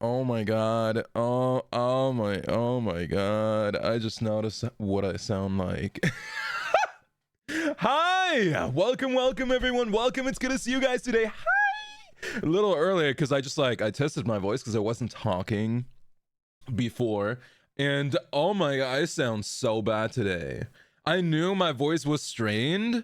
Oh my god. Oh my god. I just noticed what I sound like. Hi! Welcome everyone. Welcome. It's good to see you guys today. Hi! A little earlier because I tested my voice because I wasn't talking before. And oh my god, I sound so bad today. I knew my voice was strained.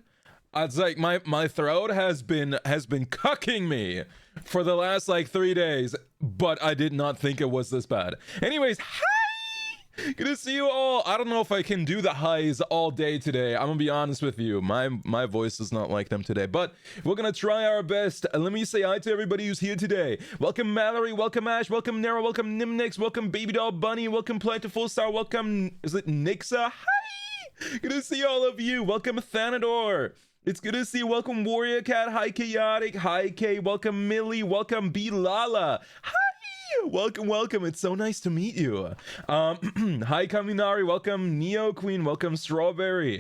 It's like my throat has been cucking me for the last like 3 days, but I did not think it was this bad. Anyways, hi! Good to see you all. I don't know if I can do the highs all day today. I'm gonna be honest with you. My voice is not like them today, but we're gonna try our best. Let me say hi to everybody who's here today. Welcome Mallory, welcome Ash, welcome Nara, welcome Nimnix, welcome Baby Doll Bunny, welcome Plentiful Star, welcome, is it Nixa? Hi! Good to see all of you. Welcome Thanador. It's good to see you. Welcome Warrior Cat. Hi Chaotic. Hi Kay. Welcome Millie. Welcome B Lala. Hi. Welcome. It's so nice to meet you. Hi Kaminari. Welcome Neo Queen. Welcome Strawberry.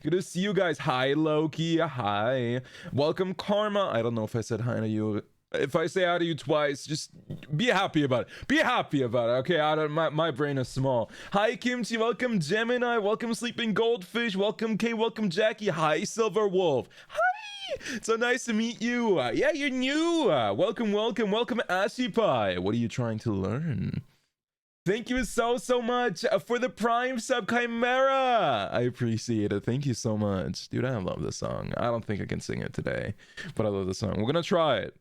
Good to see you guys. Hi Loki. Hi. Welcome Karma. I don't know if I said hi to you. If I say hi to you twice, just be happy about it. Be happy about it, okay? My brain is small. Hi, Kimchi. Welcome, Gemini. Welcome, Sleeping Goldfish. Welcome, Kay. Welcome, Jackie. Hi, Silver Wolf. Hi! So nice to meet you. Yeah, you're new. Welcome, Ashy Pie. What are you trying to learn? Thank you so much for the Prime sub, Chimera. I appreciate it. Thank you so much. Dude, I love this song. I don't think I can sing it today, but I love the song. We're gonna try it.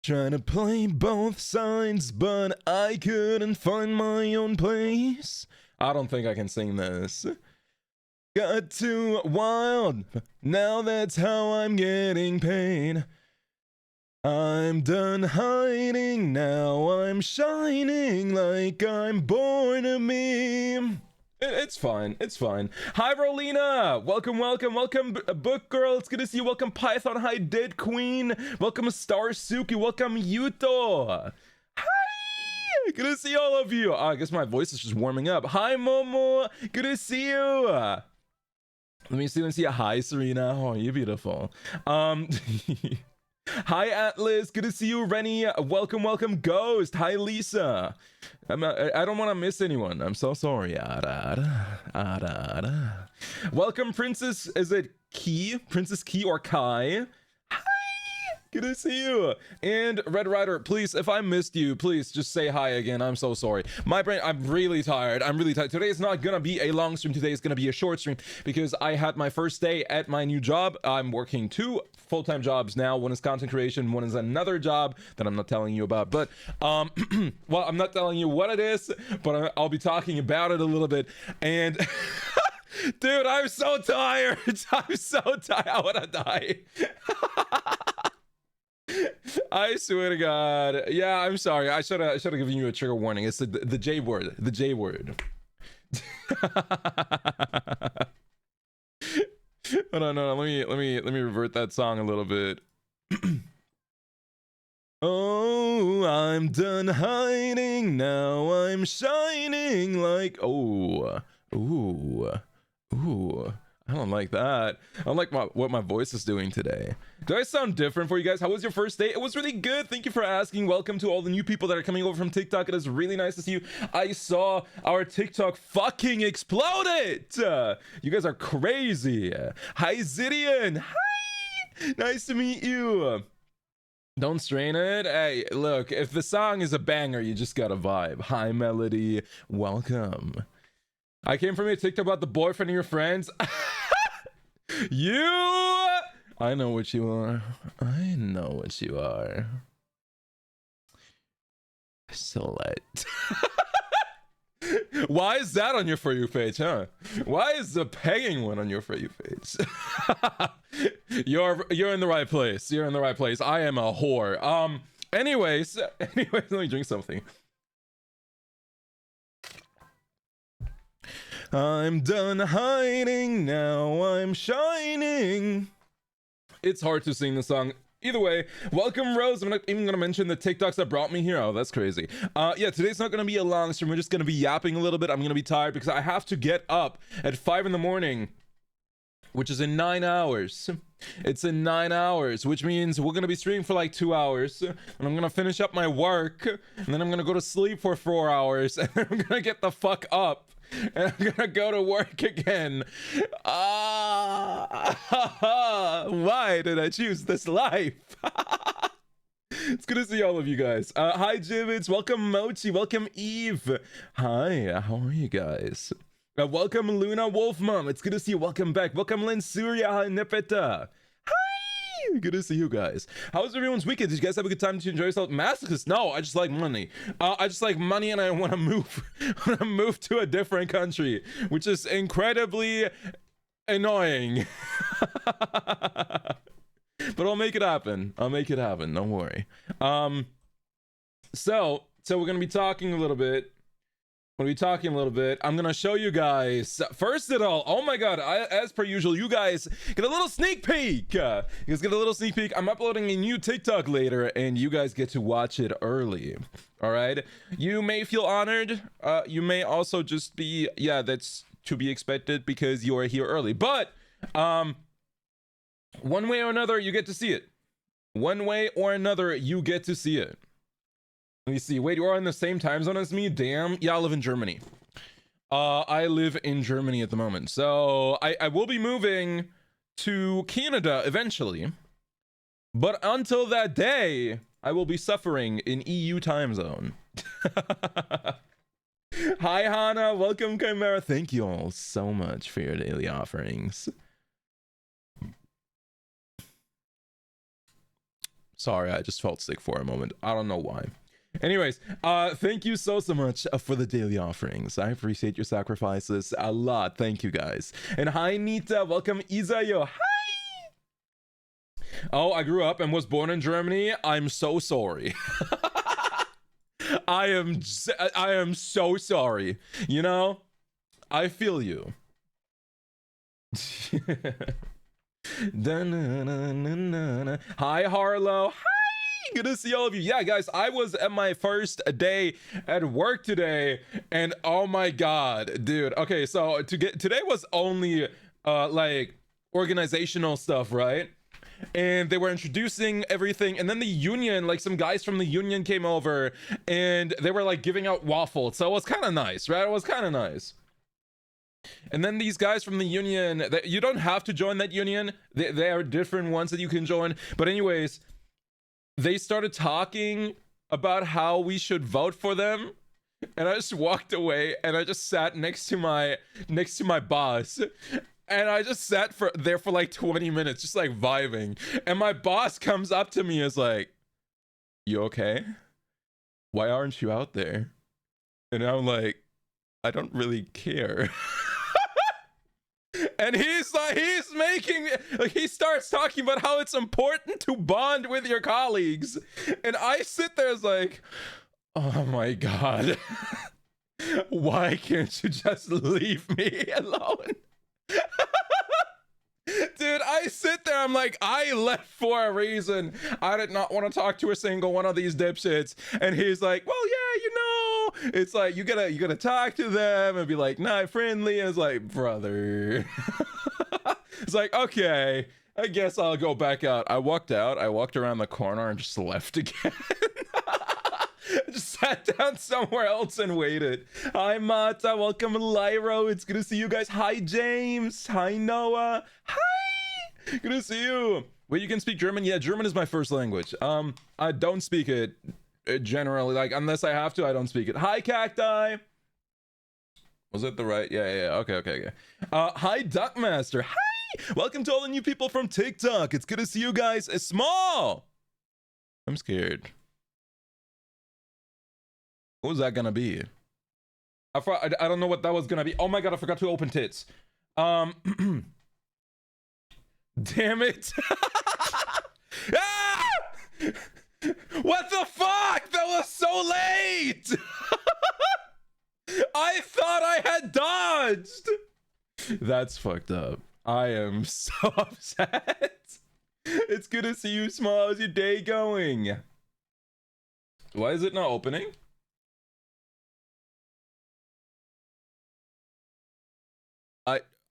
Trying to play both sides, but I couldn't find my own place. I don't think I can sing this. Got too wild, now that's how I'm getting paid. I'm done hiding, now I'm shining like I'm born to be. It's fine. Hi, Rolina. Welcome, Book Girl. It's good to see you. Welcome, Python. Hi, Dead Queen. Welcome, Star Suki. Welcome, Yuto. Hi. Good to see all of you. I guess my voice is just warming up. Hi, Momo. Good to see you. Let me see. Hi, Serena. Oh, you're beautiful. Hi Atlas, good to see you. Rennie, welcome Ghost. Hi Lisa. I don't want to miss anyone. I'm so sorry. Welcome Princess, is it Key? Princess Key or Kai? Hi, good to see you. And Red Rider, please, if I missed you, please just say hi again. I'm so sorry. My brain, I'm really tired. Today is not gonna be a long stream. Today is gonna be a short stream because I had my first day at my new job. I'm working 2 full-time jobs now. One is content creation, one is another job that I'm not telling you about, but well, I'm not telling you what it is, but I'll be talking about it a little bit. And dude, I'm so tired. I want to die. I swear to God. Yeah, I'm sorry. I should have given you a trigger warning. It's the J word. The J word. Hold on, no, let me revert that song a little bit. Oh, I'm done hiding, now I'm shining like, ooh. I don't like that. I don't like what my voice is doing today. Do I sound different for you guys? How was your first day? It was really good. Thank you for asking. Welcome to all the new people that are coming over from TikTok. It is really nice to see you. I saw our TikTok fucking exploded. You guys are crazy. Hi, Zidian. Hi. Nice to meet you. Don't strain it. Hey, look, if the song is a banger, you just gotta vibe. Hi, Melody. Welcome. I came from your TikTok about the boyfriend of your friends. You! I know what you are. Slut. Why is that on your For You page, huh? Why is the pegging one on your For You page? You're in the right place. You're in the right place. I am a whore. Anyways, let me drink something. I'm done hiding, now I'm shining. It's hard to sing the song. Either way, welcome Rose. I'm not even gonna mention the TikToks that brought me here. Oh, that's crazy. Yeah, today's not gonna be a long stream. We're just gonna be yapping a little bit. I'm gonna be tired because I have to get up at 5 in the morning, which is in 9 hours. It's in 9 hours, which means we're gonna be streaming for like 2 hours, and I'm gonna finish up my work, and then I'm gonna go to sleep for 4 hours, and then I'm gonna get the fuck up, and I'm gonna go to work again. Why did I choose this life? It's good to see all of you guys. Hi, Jibbits. Welcome, Mochi. Welcome, Eve. Hi, how are you guys? Welcome, Luna Wolfmom. It's good to see you. Welcome back. Welcome, Lynn Surya. Hi, Nipeta. Hi. Good to see you guys. How was everyone's weekend? Did you guys have a good time to enjoy yourself? Masochist? No, I just like money. I just like money, and I want to move to a different country, which is incredibly annoying. But I'll make it happen. I'll make it happen. Don't worry. So we're gonna be talking a little bit. I'm gonna show you guys first of all. Oh my god! As per usual, you guys get a little sneak peek. I'm uploading a new TikTok later, and you guys get to watch it early. All right. You may feel honored. You may also just be, yeah, that's to be expected because you are here early. But one way or another, you get to see it. One way or another, you get to see it. Let me see. Wait, you're on the same time zone as me? Damn. Yeah, I live in Germany. I live in Germany at the moment. So I will be moving to Canada eventually. But until that day, I will be suffering in EU time zone. Hi, Hannah. Welcome, Chimera. Thank you all so much for your daily offerings. Sorry, I just felt sick for a moment. I don't know why. Anyways, thank you so much for the daily offerings. I appreciate your sacrifices a lot. Thank you, guys. And hi, Nita. Welcome, Izayo. Hi. Oh, I grew up and was born in Germany. I'm so sorry. I am so sorry. You know, I feel you. Hi, Harlow. Hi. Good to see all of you. Yeah, guys, I was at my first day at work today, and oh my god, dude. Okay, so today was only like organizational stuff, right? And they were introducing everything, and then the union, like some guys from the union came over, and they were like giving out waffles. So it was kind of nice, right? It was kind of nice. And then these guys from the union, you don't have to join that union. They are different ones that you can join. But anyways, they started talking about how we should vote for them. And I just walked away, and I just sat next to my boss. And I just sat there for like 20 minutes, just like vibing. And my boss comes up to me and is like, "You okay? Why aren't you out there?" And I'm like, "I don't really care." And he's making, like, he starts talking about how it's important to bond with your colleagues. And I sit there as like, oh my god. Why can't you just leave me alone? Dude, I sit there, I'm like, I left for a reason. I did not want to talk to a single one of these dipshits. And he's like, well, yeah, you know, it's like, you gotta talk to them and be like, not friendly. And it's like, brother. It's like, okay, I guess I'll go back out. I walked around the corner and just left again. Just sat down somewhere else and waited. Hi, Mata. Welcome, Lyro. It's good to see you guys. Hi, James. Hi, Noah. Hi. Good to see you. Wait, you can speak German? Yeah, German is my first language. I don't speak it generally. Like, unless I have to, I don't speak it. Hi, Cacti. Was it the right? Yeah. Okay. Hi, Duckmaster. Hi. Welcome to all the new people from TikTok. It's good to see you guys. It's small. I'm scared. What was that gonna be? I don't know what that was gonna be. Oh my god, I forgot to open tits. Damn it. Ah! What the fuck? That was so late. I thought I had dodged. That's fucked up. I am so upset. It's good to see you, Small. How's your day going? Why is it not opening?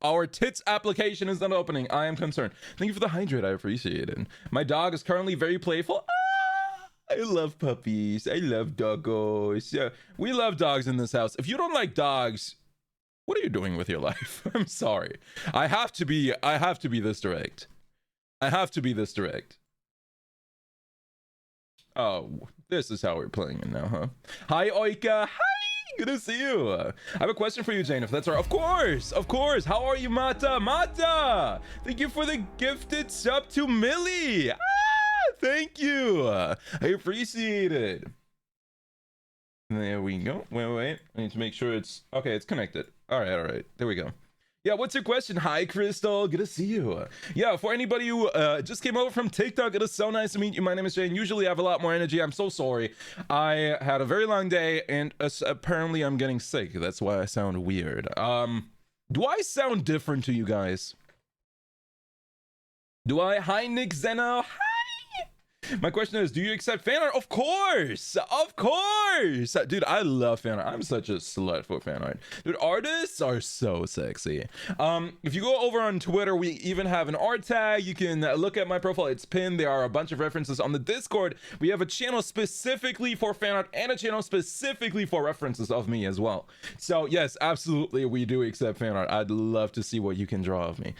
Our tits application is not opening. I am concerned. Thank you for the hydrate. I appreciate it. My dog is currently very playful. I love puppies. I love doggos. Yeah, we love dogs in this house. If you don't like dogs, what are you doing with your life? I'm sorry. I have to be this direct. I have to be this direct. Oh, this is how we're playing it now, huh? Hi, Oika. Hi, good to see you. I have a question for you, Jane, if that's all right. Of course. How are you, Mata? Mata! Thank you for the gifted sub to Millie. Thank you. I appreciate it. There we go. Wait. I need to make sure it's... Okay, it's connected. All right. There we go. Yeah, what's your question? Hi, Crystal. Good to see you. Yeah, for anybody who just came over from TikTok, it is so nice to meet you. My name is Jane. Usually I have a lot more energy. I'm so sorry. I had a very long day, and apparently I'm getting sick. That's why I sound weird. Do I sound different to you guys? Do I? Hi, Nick Zeno. Hi. My question is, do you accept fan art? Of course! Dude, I love fan art. I'm such a slut for fan art. Dude, artists are so sexy. If you go over on Twitter, we even have an art tag. You can look at my profile. It's pinned. There are a bunch of references on the Discord. We have a channel specifically for fan art and a channel specifically for references of me as well. So yes, absolutely, we do accept fan art. I'd love to see what you can draw of me.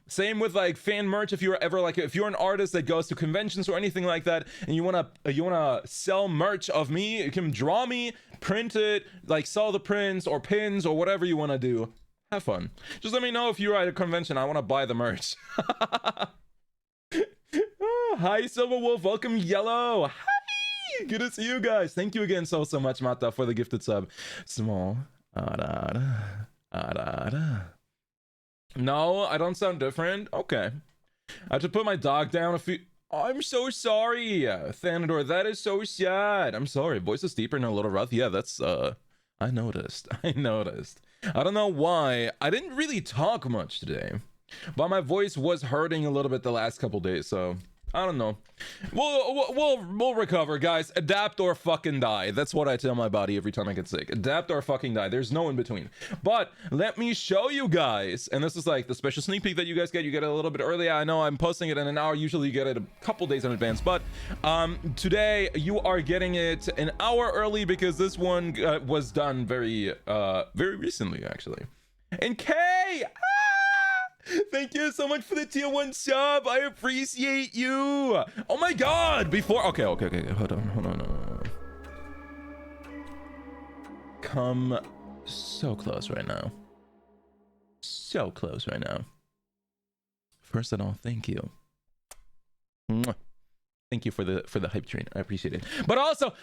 Same with like fan merch. If you're ever like, if you're an artist that goes to conventions or anything like that, and you wanna sell merch of me, you can draw me, print it, like sell the prints or pins or whatever you want to do. Have fun. Just let me know if you're at a convention. I want to buy the merch. Oh, hi, Silver Wolf. Welcome, Yellow. Hi. Good to see you guys. Thank you again so much, Mata, for the gifted sub. Small. No, I don't sound different. Okay. I have to put my dog down a few... I'm so sorry, Thanador. That is so sad. I'm sorry. Voice is deeper and a little rough. Yeah, that's... I noticed. I don't know why. I didn't really talk much today, but my voice was hurting a little bit the last couple days, so... I don't know. We'll recover, guys. Adapt or fucking die. That's what I tell my body every time I get sick. Adapt or fucking die. There's no in between. But let me show you guys, and this is like the special sneak peek that you guys get. You get it a little bit earlier. I know I'm posting it in an hour. Usually you get it a couple days in advance, but today you are getting it an hour early because this one was done very recently, actually. And Kay! Thank you so much for the tier 1 sub. I appreciate you. Oh my god. Before... Okay. Hold on. Come so close right now. First of all, thank you. Thank you for the hype train. I appreciate it. But also,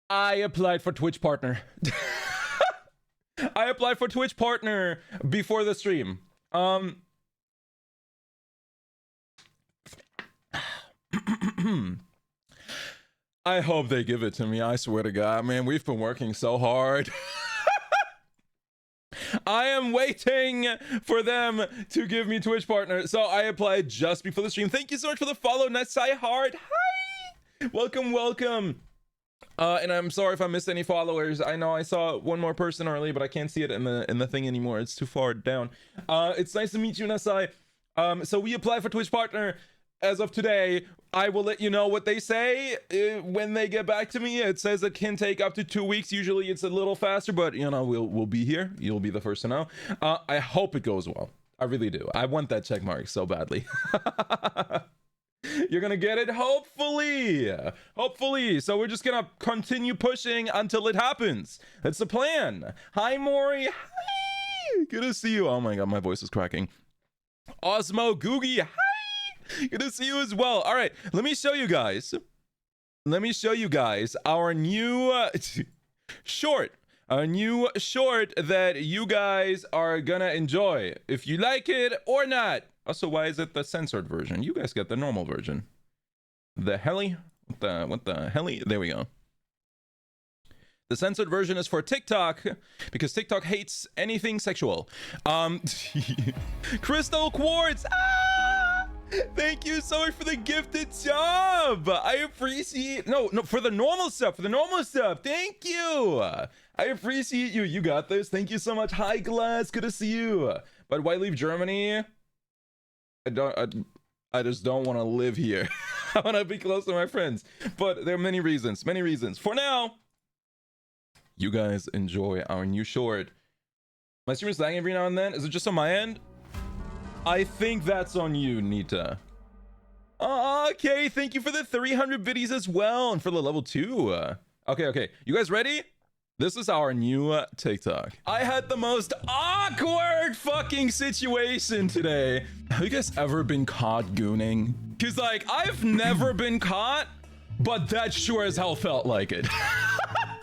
I applied for Twitch partner. I applied for Twitch partner before the stream. I hope they give it to me. I swear to God, man, we've been working so hard. I am waiting for them to give me Twitch partner. So I applied just before the stream. Thank you so much for the follow, Netsai Hard. Hi. Welcome. And I'm sorry if I missed any followers. I know I saw one more person early, but I can't see it in the thing anymore. It's too far down. It's nice to meet you, Nasai. So we apply for Twitch partner as of today. I will let you know what they say when they get back to me. It says it can take up to 2 weeks. Usually it's a little faster, but you know, we'll be here. You'll be the first to know. I hope it goes well. I really do. I want that check mark so badly. You're gonna get it, hopefully. So we're just gonna continue pushing until it happens. That's the plan. Hi, Maury. Hi. Good to see you. Oh my god, my voice is cracking. Osmo Googie. Hi. Good to see you as well. All right, let me show you guys our new short. A new short that you guys are gonna enjoy if you like it or not. Also, why is it the censored version? You guys get the normal version. The helly? What the helly? There we go. The censored version is for TikTok because TikTok hates anything sexual. Crystal Quartz. Ah! Thank you so much for the gifted sub. I appreciate no for the normal stuff. Thank you. I appreciate you. You got this. Thank you so much. Hi Glass, good to see you. But why leave Germany? I just don't want to live here. I want to be close to my friends. But there are many reasons. For now, you guys enjoy our new short. My stream is lagging every now and then. Is it just on my end? I think that's on you, Nita. Okay, thank you for the 300 biddies as well, and for the level 2. Okay. You guys ready? This is our new TikTok. I had the most awkward fucking situation today. Have you guys ever been caught gooning? Because, like, I've never been caught, but that sure as hell felt like it.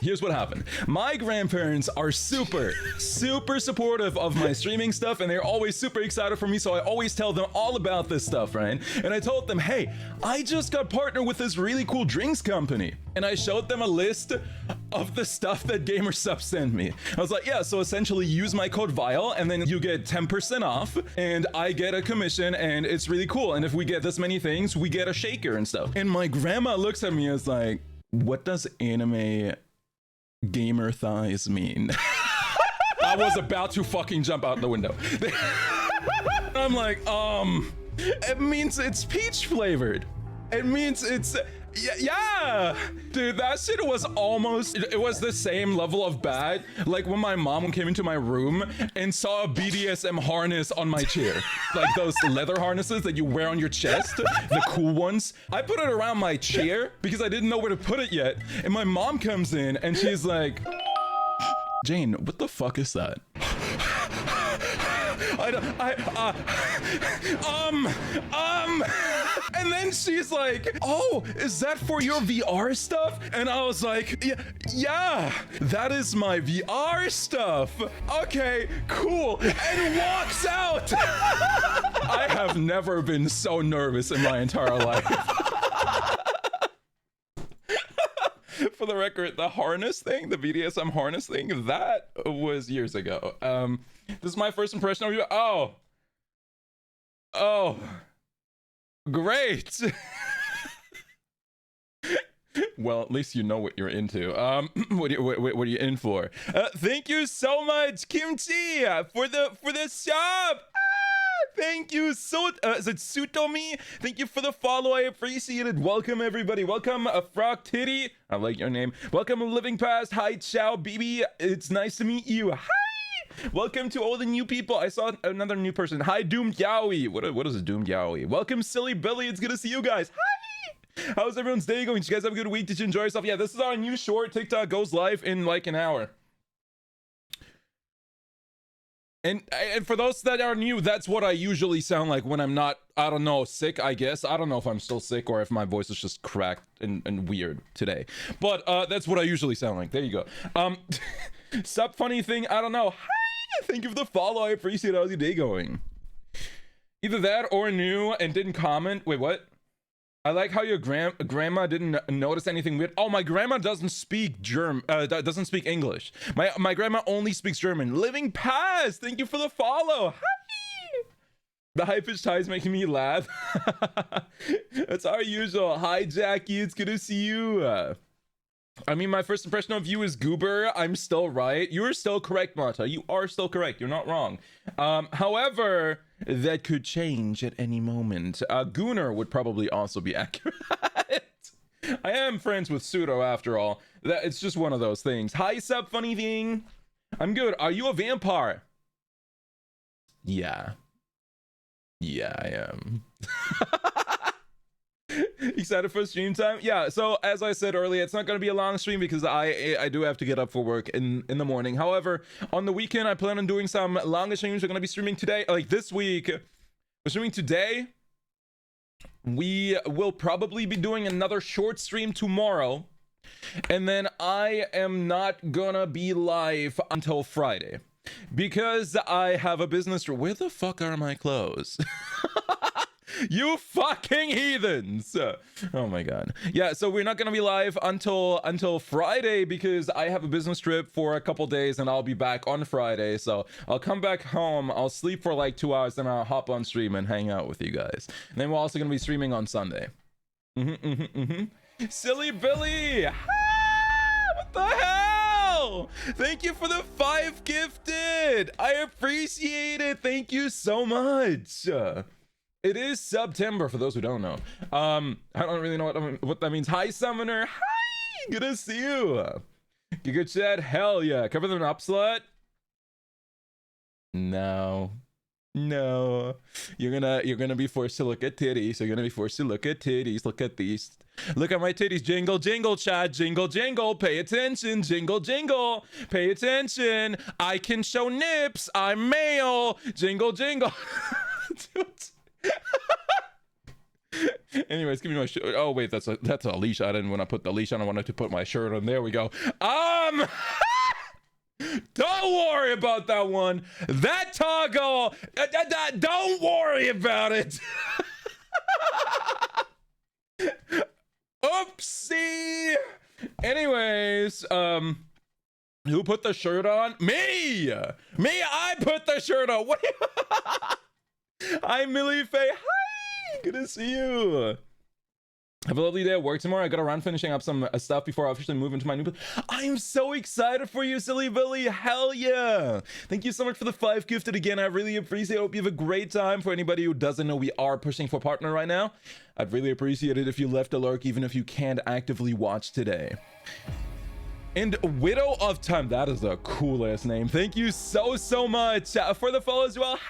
Here's what happened. My grandparents are super supportive of my streaming stuff, and they're always super excited for me, so I always tell them all about this stuff, right? And I told them, hey, I just got partnered with this really cool drinks company. And I showed them a list of the stuff that GamerSup sent me. I was like, yeah, so essentially use my code VIAL, and then you get 10% off, and I get a commission, and it's really cool. And if we get this many things, we get a shaker and stuff. And my grandma looks at me and is like, what does anime gamer thighs mean? I was about to fucking jump out the window. I'm like, it means it's peach flavored. It means it's, yeah, dude, that shit was almost, it was the same level of bad like when my mom came into my room and saw a BDSM harness on my chair. Like those leather harnesses that you wear on your chest, the cool ones. I put it around my chair because I didn't know where to put it yet, and my mom comes in and she's like, Jane, what the fuck is that? And then she's like, oh, is that for your VR stuff? And I was like, yeah, that is my VR stuff. Okay, cool. And walks out. I have never been so nervous in my entire life. For the record, the harness thing, the BDSM harness thing, that was years ago. This is my first impression of you. Oh, great. Well, at least you know what you're into. What are you in for? Thank you so much, Kimchi, for the sub. Thank you. So, is it Sutomi? Thank you for the follow. I appreciate it. Welcome, everybody. Welcome, Frog Titty. I like your name. Welcome, Living Past. Hi, Ciao, BB. It's nice to meet you. Hi. Welcome to all the new people. I saw another new person. Hi, Doomed Yowie. What is a Doomed Yowie? Welcome, Silly Billy. It's good to see you guys. Hi. How's everyone's day going? Did you guys have a good week? Did you enjoy yourself? Yeah, this is our new short. TikTok goes live in like an hour. And for those that are new, that's what I usually sound like when I'm not, I don't know, sick, I guess. I don't know if I'm still sick or if my voice is just cracked and weird today. But that's what I usually sound like. There you go. Sup, funny thing, I don't know. Hi, thank you for the follow. I appreciate it. How's your day going? Either that or new and didn't comment. Wait, what? I like how your grandma didn't notice anything weird. Oh, my grandma doesn't speak doesn't speak English. My grandma only speaks German. Living Past, thank you for the follow. Hi. The high-pitched tie is making me laugh. It's our usual. Hi, Jackie. It's good to see you. I mean, my first impression of you is goober. I'm still right. You are still correct, Marta. You are still correct. You're not wrong. However, that could change at any moment. Gooner would probably also be accurate. I am friends with Pseudo after all. It's just one of those things. Hi, Sub Funny Thing. I'm good. Are you a vampire? Yeah. Yeah, I am. Excited for stream time? Yeah, so as I said earlier, it's not going to be a long stream because I do have to get up for work in the morning. However, on the weekend, I plan on doing some longer streams. We're going to be streaming today, like this week. We're streaming today. We will probably be doing another short stream tomorrow. And then I am not gonna be live until Friday because I have a business. Where the fuck are my clothes? You fucking heathens. Oh my god. Yeah, so we're not gonna be live until Friday because I have a business trip for a couple days and I'll be back on Friday. So I'll come back home, I'll sleep for like 2 hours, then I'll hop on stream and hang out with you guys. And then we're also gonna be streaming on Sunday. Silly Billy! Ah, what the hell? Thank you for the 5 gifted. I appreciate it. Thank you so much. It is September for those who don't know. I don't really know what that means. Hi, Summoner. Hi, good to see you. Giga Chat, hell yeah. Cover them up, slut. No. You're gonna be forced to look at titties. You're gonna be forced to look at titties. Look at these. Look at my titties. Jingle, jingle, Chad. Jingle, jingle. Pay attention. Jingle, jingle. Pay attention. I can show nips. I'm male. Jingle, jingle. Anyways, give me my shirt. Oh wait, that's a leash. I didn't want to put the leash on. I wanted to put my shirt on. There we go. Don't worry about that one. That toggle. Don't worry about it. Oopsie. Anyways, who put the shirt on? Me. I put the shirt on. What? Hi, Millie Faye. Hi. Good to see you. Have a lovely day at work tomorrow. I gotta run finishing up some stuff before I officially move into my new place. I am so excited for you, Silly Billy. Hell yeah. Thank you so much for the 5 gifted again. I really appreciate it. I hope you have a great time. For anybody who doesn't know, we are pushing for partner right now. I'd really appreciate it if you left a lurk, even if you can't actively watch today. And Widow of Time, that is a cool ass name. Thank you so much for the follow as well. Hi.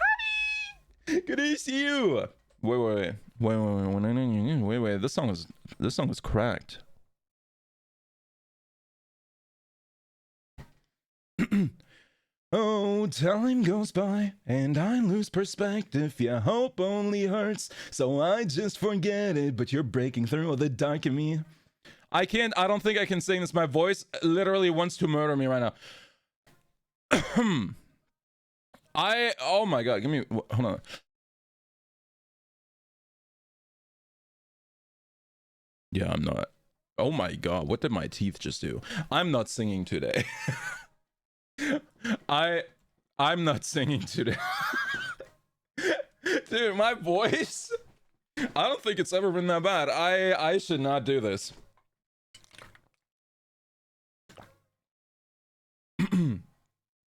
Good to see you. Wait. This song is cracked. Oh, time goes by and I lose perspective. Yeah, hope only hurts, so I just forget it. But you're breaking through the dark in me. I don't think I can sing this. My voice literally wants to murder me right now. Oh my god, give me, hold on. Yeah, I'm not. Oh my god, what did my teeth just do? I'm not singing today. I'm not singing today. Dude, my voice, I don't think it's ever been that bad. I should not do this.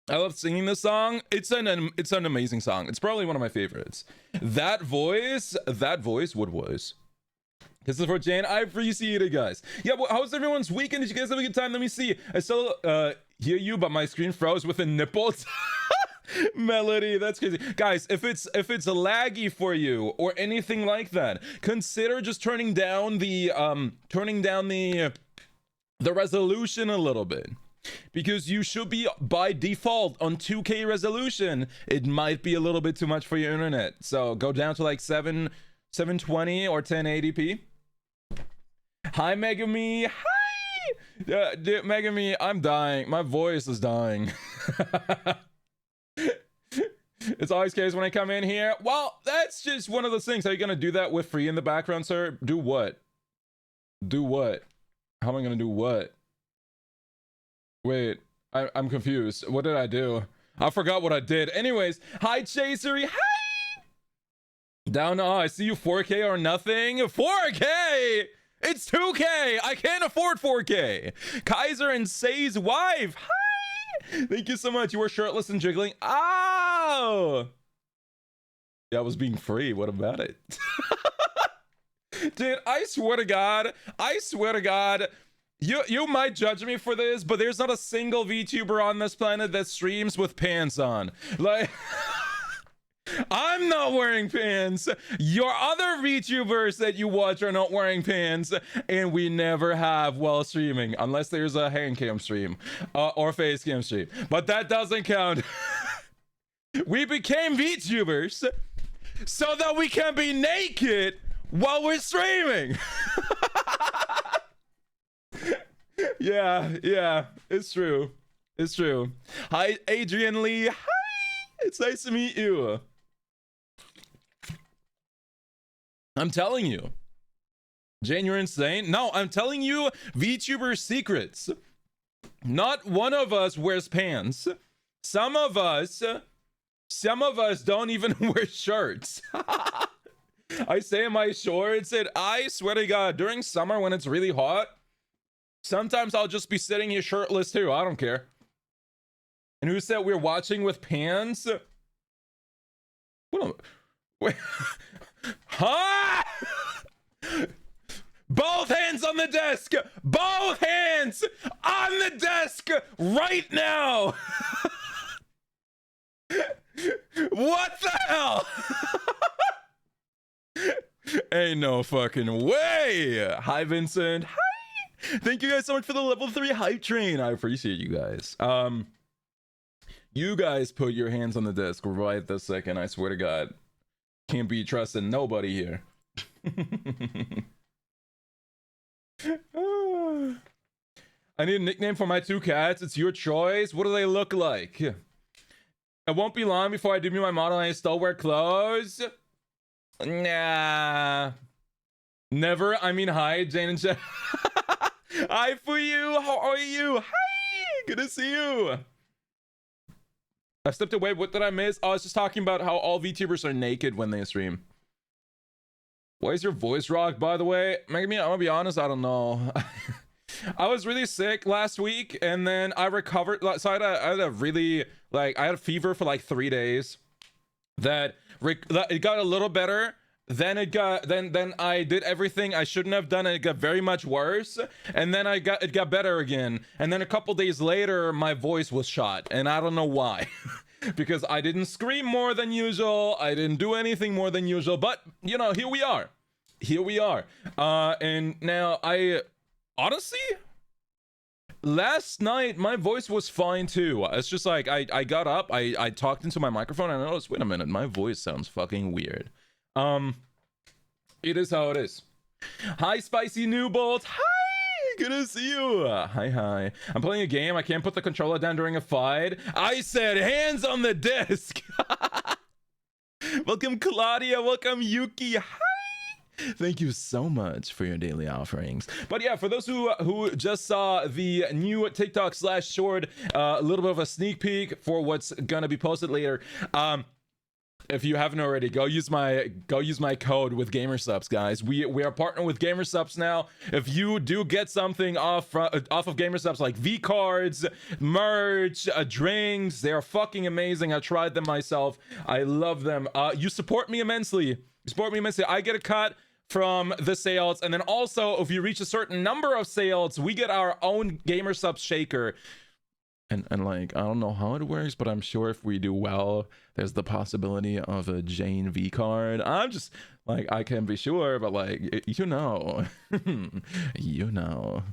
I love singing this song. It's an amazing song. It's probably one of my favorites. That voice, what was? This is for Jane. I appreciate it, guys. Yeah, well, how's everyone's weekend? Did you guys have a good time? Let me see. I still hear you, but my screen froze with a nipple. Melody, that's crazy. Guys, if it's laggy for you or anything like that, consider just turning down the resolution a little bit. Because you should be by default on 2K resolution. It might be a little bit too much for your internet. So go down to like 720 or 1080p. Hi, Megami. Hi! Dude, Megami, I'm dying. My voice is dying. It's always case when I come in here. Well, that's just one of those things. Are you gonna do that with free in the background, sir? Do what? Do what? How am I gonna do what? Wait, I'm confused. What did I do? I forgot what I did. Anyways, hi, Chasery. Hi! Down, I see you 4K or nothing. 4K! It's 2K! I can't afford 4K! Kaiser and Say's wife! Hi! Thank you so much. You were shirtless and jiggling. Oh! Yeah, I was being free. What about it? Dude, I swear to God, you might judge me for this, but there's not a single VTuber on this planet that streams with pants on. Like... I'm not wearing pants. Your other VTubers that you watch are not wearing pants, and we never have while streaming, unless there's a hand cam stream or face cam stream. But that doesn't count. We became VTubers so that we can be naked while we're streaming. Yeah, it's true. It's true. Hi, Adrian Lee. Hi, it's nice to meet you. I'm telling you. Jane, you're insane. No, I'm telling you VTuber secrets. Not one of us wears pants. Some of us don't even wear shirts. I say in my shorts, and I swear to God, during summer when it's really hot, sometimes I'll just be sitting here shirtless too. I don't care. And who said we're watching with pants? Wait. Huh? Both hands on the desk! Both hands on the desk right now! What the hell? Ain't no fucking way! Hi, Vincent. Hi! Thank you guys so much for the level 3 hype train. I appreciate you guys. You guys put your hands on the desk right this second. I swear to God. Can't be trusting nobody here. I need a nickname for my 2 cats. It's your choice. What do they look like? It won't be long before I do my model and I still wear clothes. Nah. Never. I mean, hi, Jane and Jeff. Hi, for you. How are you? Hi. Good to see you. I stepped away. What did I miss? Oh, I was just talking about how all VTubers are naked when they stream. Why is your voice rocked, by the way? I'm gonna be honest, I don't know. I was really sick last week, and then I recovered. So I had a really, I had a fever for like 3 days. That it got a little better. Then then I did everything I shouldn't have done, and it got very much worse. And then it got better again. And then a couple days later, my voice was shot, and I don't know why. Because I didn't scream more than usual. I didn't do anything more than usual. But, you know, here we are. Here we are. And now honestly, last night, my voice was fine too. It's just like, I got up, I talked into my microphone, and I noticed, wait a minute, my voice sounds fucking weird. It is how it is. Hi, Spicy New Bolt. Hi! Good to see you. Hi. I'm playing a game. I can't put the controller down during a fight. I said hands on the desk. Welcome, Claudia. Welcome, Yuki. Hi. Thank you so much for your daily offerings. But yeah, for those who just saw the new TikTok /short, a little bit of a sneak peek for what's gonna be posted later. If you haven't already, go use my code with GamerSubs, guys. We are partnered with GamerSubs now. If you do get something off of GamerSubs, like V cards, merch, drinks, they are fucking amazing. I tried them myself. I love them. You support me immensely. I get a cut from the sales, and then also if you reach a certain number of sales, we get our own GamerSubs shaker. And like, I don't know how it works, but I'm sure if we do well, there's the possibility of a Jane V card. I'm just like, I can't be sure, but like, you know. You know.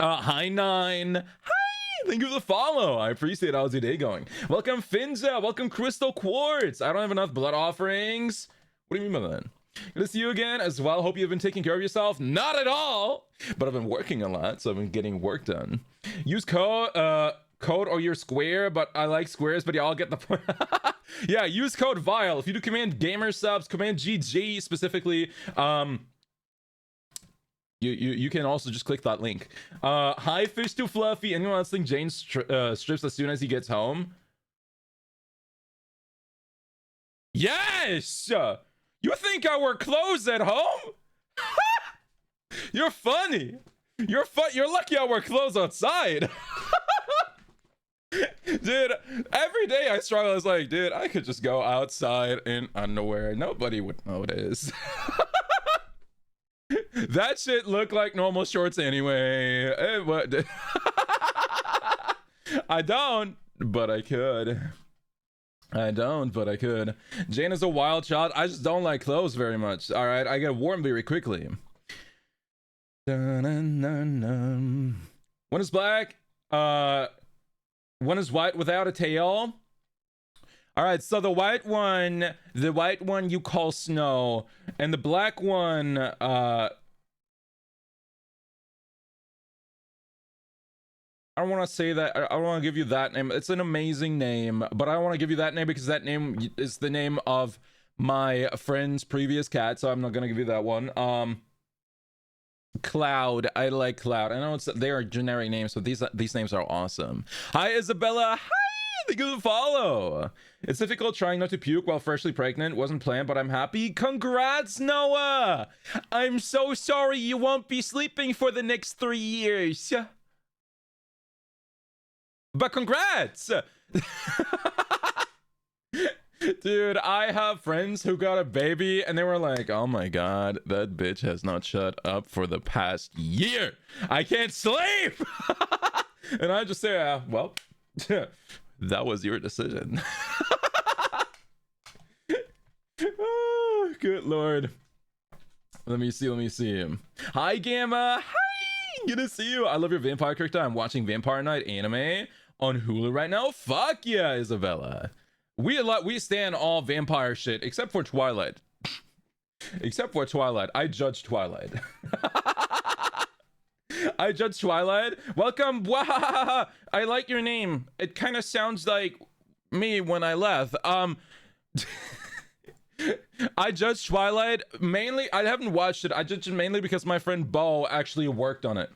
Hi, 9. Hi, thank you for the follow. I appreciate it. How's your day going? Welcome, Finja. Welcome, Crystal Quartz. I don't have enough blood offerings. What do you mean by that? Good to see you again as well. Hope you've been taking care of yourself. Not at all, but I've been working a lot, so I've been getting work done. Use code or your square, but I like squares, but y'all get the point. Yeah, use code VILE. If you do command GamerSubs, command GG specifically, you can also just click that link. Hi, Fish Too Fluffy. Anyone else think Jane strips as soon as he gets home? Yes! You think I wear clothes at home? You're funny. You're lucky I wear clothes outside. Dude, every day I struggle. I was like, dude, I could just go outside in underwear. Nobody would notice. That shit looked like normal shorts anyway. I don't, but I could. Jane is a wild child. I just don't like clothes very much. All right, I get warm very quickly. One is black. One is white without a tail. All right, so the white one you call Snow, and the black one, I don't want to say that. I don't want to give you that name. It's an amazing name, but I don't want to give you that name because that name is the name of my friend's previous cat, so I'm not gonna give you that one. Cloud. I like Cloud. I know they are generic names, but these names are awesome. Hi, Isabella. Hi. Thank you for the follow. It's difficult trying not to puke while freshly pregnant. Wasn't planned, but I'm happy. Congrats, Noah. I'm so sorry you won't be sleeping for the next 3 years. But congrats. Dude, I have friends who got a baby and they were like, oh my god, that bitch has not shut up for the past year. I can't sleep. And I just say, well, that was your decision. Oh, good lord. Let me see him. Hi, Gamma. Hi, good to see you. I love your vampire character. I'm watching Vampire Night anime on Hulu right now. Fuck yeah, Isabella. We stand all vampire shit except for Twilight. Except for Twilight. I judge Twilight. I judge Twilight. Welcome. Wahahaha. I like your name. It kind of sounds like me when I left. I judge Twilight mainly. I haven't watched it. I judge it mainly because my friend Bo actually worked on it.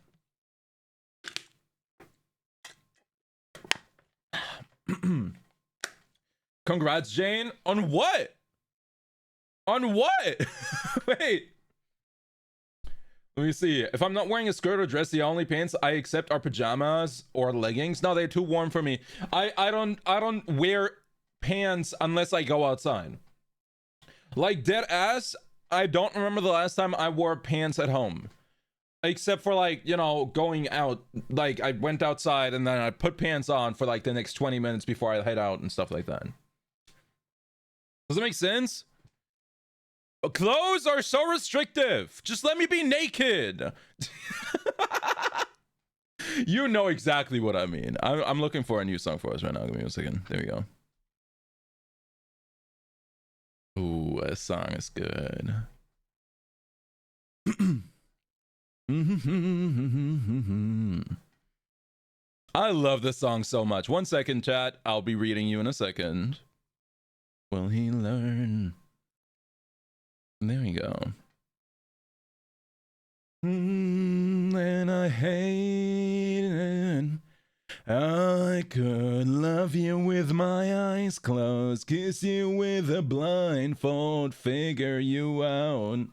Congrats, Jane. On what? On what? Wait. Let me see. If I'm not wearing a skirt or dress, the only pants I accept are pajamas or leggings. No, they're too warm for me. I don't wear pants unless I go outside. Like dead ass, I don't remember the last time I wore pants at home. Except for like, you know, going out. Like I went outside and then I put pants on for like the next 20 minutes before I head out and stuff like that. Does that make sense? Clothes are so restrictive. Just let me be naked. You know exactly what I mean. I'm looking for a new song for us right now. Give me a second. There we go. Ooh, that song is good. I love this song so much. 1 second, chat. I'll be reading you in a second. Will he learn? There we go. And I hate it. I could love you with my eyes closed, kiss you with a blindfold, figure you out.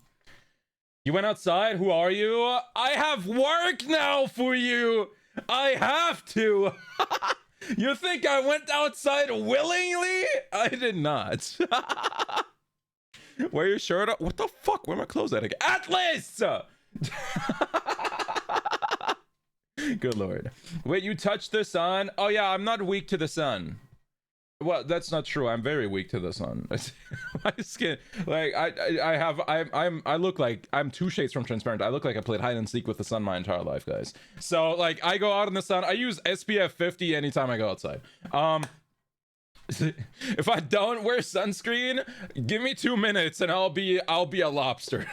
You went outside? Who are you? I have work now for you. I have to. You think I went outside willingly? I did not. Wear your shirt up. What the fuck? Where are my clothes at again? Atlas! Good lord. Wait, you touched the sun? Oh yeah, I'm not weak to the sun. Well, that's not true. I'm very weak to the sun. My skin, like I look like I'm 2 shades from transparent. I look like I played hide and seek with the sun my entire life, guys. So like I go out in the sun. I use SPF 50 anytime I go outside. If I don't wear sunscreen, give me 2 minutes and I'll be a lobster.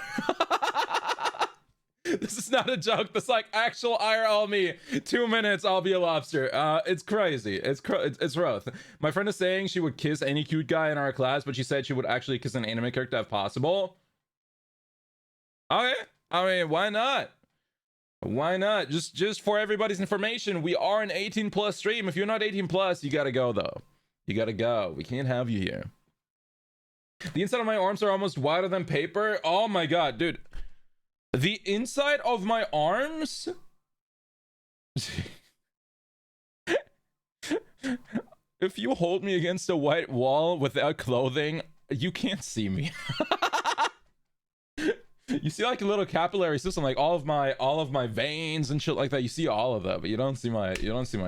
This is not a joke. This is like actual IRL me. 2 minutes, I'll be a lobster. It's crazy. It's rough. My friend is saying she would kiss any cute guy in our class, but she said she would actually kiss an anime character if possible. Okay, I mean, why not? Why not? Just for everybody's information, we are an 18+ stream. If you're not 18+, you gotta go though. You gotta go. We can't have you here. The inside of my arms are almost wider than paper. Oh my god, dude. The inside of my arms? If you hold me against a white wall without clothing, you can't see me. You see like a little capillary system, like all of my veins and shit like that. You see all of that, but you don't see my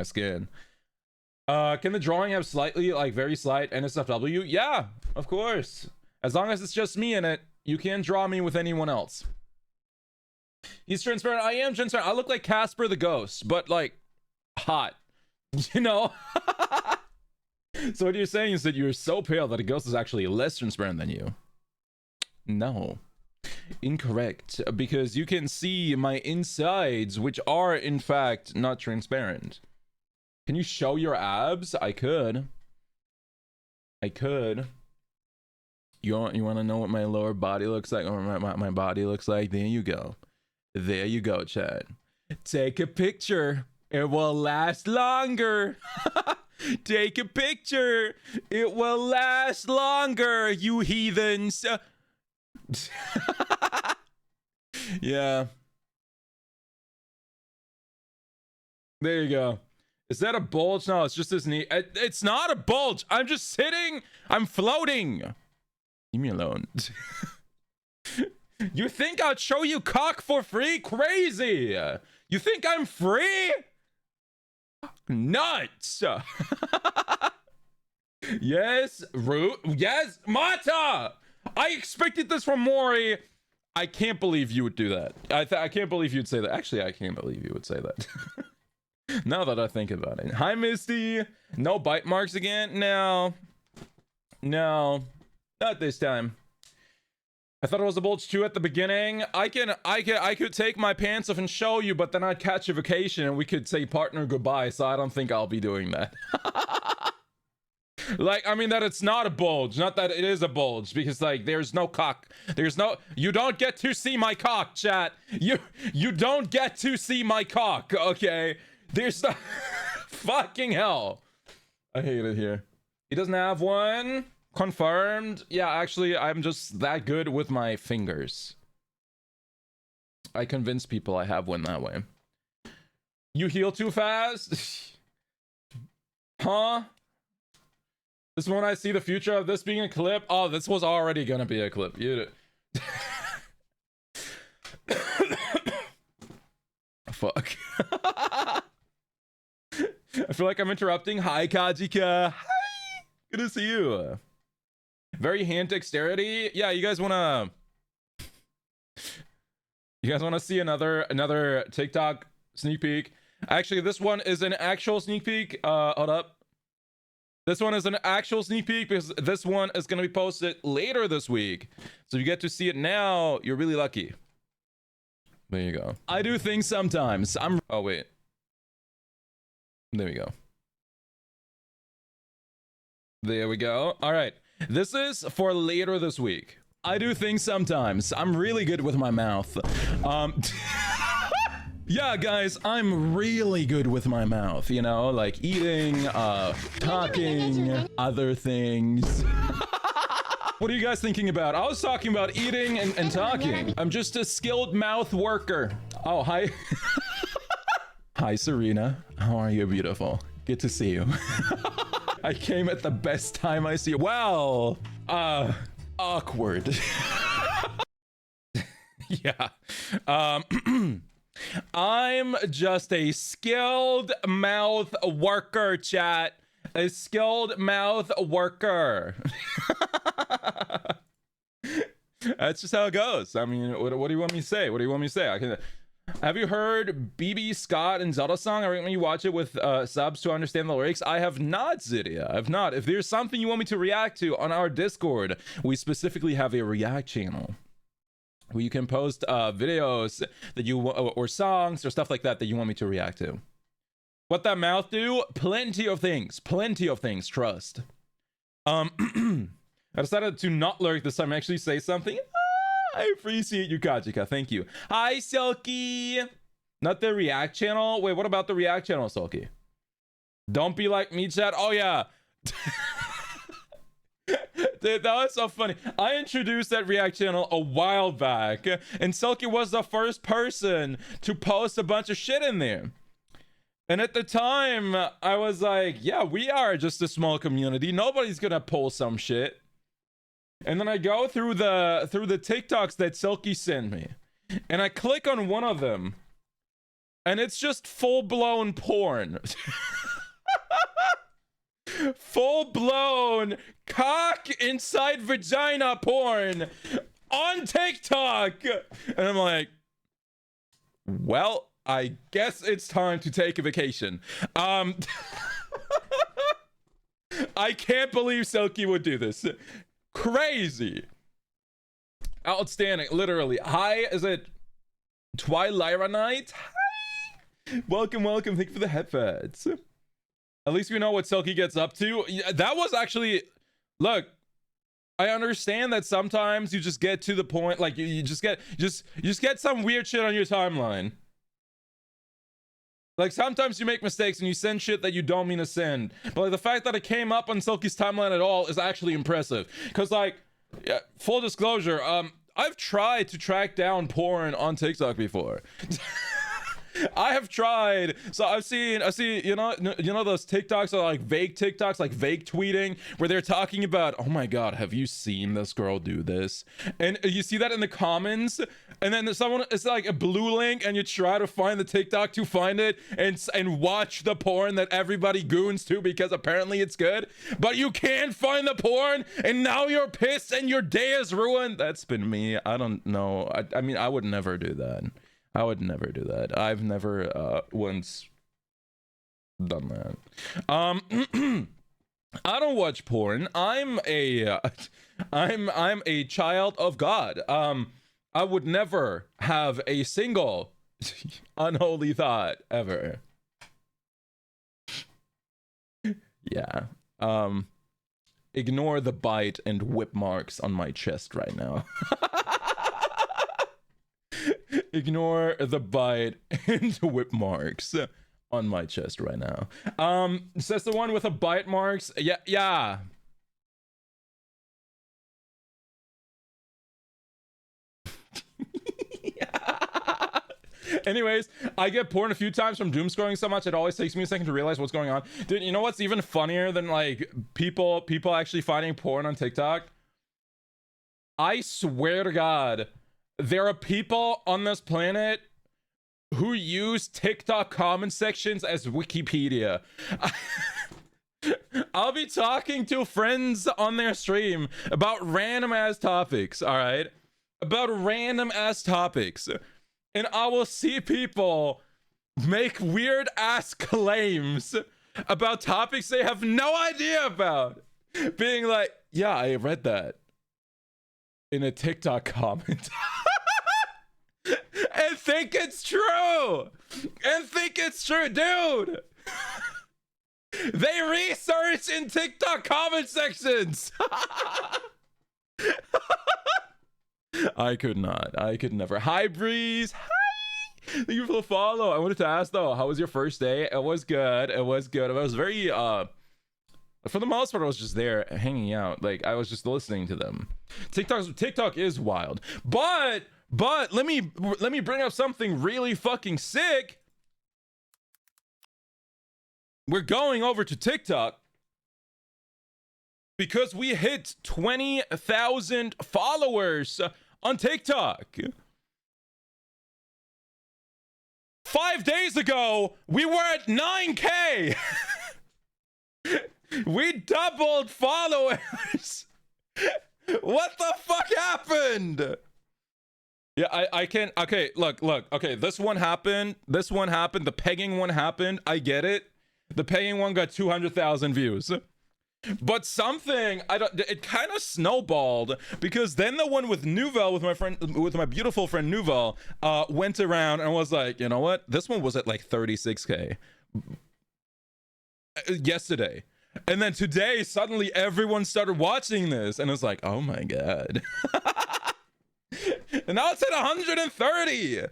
skin. Can the drawing have slightly, like very slight NSFW? Yeah, of course. As long as it's just me in it, you can't draw me with anyone else. He's transparent. I am transparent. I look like Casper the Ghost, but like hot, you know? So what you're saying is that you're so pale that a ghost is actually less transparent than you. No. Incorrect. Because you can see my insides, which are in fact not transparent. Can you show your abs? I could. You want to know what my lower body looks like, or my body looks like? There you go. There you go, Chad. Take a picture. It will last longer. Take a picture. It will last longer, you heathens. Yeah. There you go. Is that a bulge? No, it's just this knee. It's not a bulge. I'm just sitting. I'm floating. Leave me alone. You think I'd show you cock for free? Crazy. You think I'm free? Nuts. Yes, Root. Yes, Mata. I expected this from Mori. I can't believe you would do that. I can't believe you'd say that. Actually, I can't believe you would say that. Now that I think about it. Hi, Misty. No bite marks again? No. No. Not this time. I thought it was a bulge too at the beginning. I could take my pants off and show you, but then I'd catch a vacation and we could say partner goodbye, so I don't think I'll be doing that. Like, I mean that it's not a bulge, not that it is a bulge, because like there's no cock. You don't get to see my cock, chat. You don't get to see my cock, okay? There's no fucking hell. I hate it here. He doesn't have one. Confirmed. Yeah, actually, I'm just that good with my fingers. I convince people I have one that way. You heal too fast? Huh? This is when I see the future of this being a clip. Oh, this was already gonna be a clip. You. Fuck. I feel like I'm interrupting. Hi, Kajika. Hi. Good to see you. Very hand dexterity. Yeah, you guys wanna see another TikTok sneak peek? Actually, this one is an actual sneak peek. Hold up. This one is an actual sneak peek because this one is gonna be posted later this week. So if you get to see it now, you're really lucky. There you go. I do things sometimes. Oh wait. There we go. There we go. All right. This is for later this week. I do things sometimes. I'm really good with my mouth. Yeah, guys, I'm really good with my mouth, you know, like eating, talking, other things. What are you guys thinking about? I was talking about eating and talking. I'm just a skilled mouth worker. Oh, hi. Hi, Serena. How are you, beautiful? Good to see you. I came at the best time I see you. Well, awkward. Yeah. I'm just a skilled mouth worker, chat. A skilled mouth worker. That's just how it goes. I mean, what do you want me to say? What do you want me to say? Have you heard BB Scott and Zelda song? I recommend you watch it with subs to understand the lyrics. I have not, Zydia. I have not. If there's something you want me to react to on our Discord, we specifically have a react channel where you can post videos that you or songs or stuff like that that you want me to react to. What that mouth do? Plenty of things. Plenty of things. Trust. I decided to not lurk this time. Actually, say something. I appreciate you, Kajika. Thank you. Hi, Silky. Not the react channel. Wait, what about the react channel, Silky? Don't be like me, chat. Oh yeah. Dude, that was so funny. I introduced that react channel a while back, and Silky was the first person to post a bunch of shit in there. And at the time, I was like, yeah, we are just a small community. Nobody's gonna post some shit. And then I go through the TikToks that Silky sent me, and I click on one of them, and it's just full-blown porn. Full-blown cock inside vagina porn on TikTok. And I'm like, well, I guess it's time to take a vacation. I can't believe Silky would do this. Crazy. Outstanding. Literally. Hi, is it Twilyra Night? Hi. Welcome. Thank you for the headphones. At least we know what Silky gets up to. Yeah, that was actually... Look. I understand that sometimes you just get to the point, like you just get some weird shit on your timeline. Like sometimes you make mistakes and you send shit that you don't mean to send. But like the fact that it came up on Silky's timeline at all is actually impressive. Cause like, yeah, full disclosure, I've tried to track down porn on TikTok before. I have tried. So I see, you know those TikToks are like vague TikToks, like vague tweeting, where they're talking about, oh my God, have you seen this girl do this? And you see that in the comments, and then someone, it's like a blue link, and you try to find the TikTok to find it and watch the porn that everybody goons to because apparently it's good, but you can't find the porn, and now you're pissed and your day is ruined. That's been me. I don't know. I mean, I would never do that. I would never do that. I've never once done that. I don't watch porn. I'm a child of God. I would never have a single unholy thought ever. Yeah. Ignore the bite and whip marks on my chest right now. Ignore the bite and whip marks on my chest right now. Says the one with the bite marks. Yeah. Yeah. Anyways, I get porn a few times from doom scrolling so much it always takes me a second to realize what's going on. Dude, you know what's even funnier than like people actually finding porn on TikTok? I swear to God, there are people on this planet who use TikTok comment sections as Wikipedia. I'll be talking to friends on their stream about random ass topics, all right? About random ass topics. And I will see people make weird ass claims about topics they have no idea about. Being like, yeah, I read that in a TikTok comment. And think it's true. And think it's true, dude. They research in TikTok comment sections. I could not. I could never. Hi, Breeze. Hi. Thank you for the follow. I wanted to ask though, how was your first day? It was good. It was good. I was very for the most part, I was just there hanging out. Like I was just listening to them. TikTok is wild. But let me bring up something really fucking sick. We're going over to TikTok because we hit 20,000 followers on TikTok. 5 days ago, we were at 9K. We doubled followers. What the fuck happened? Yeah, I can. Okay, look. Okay, this one happened. The pegging one happened. I get it. The pegging one got 200,000 views. But something, it kind of snowballed because then the one with Nouvel, with my beautiful friend Nouvel, went around and was like, you know what? This one was at like 36K yesterday. And then today, suddenly everyone started watching this and it's like, oh my God. And now it's at 130.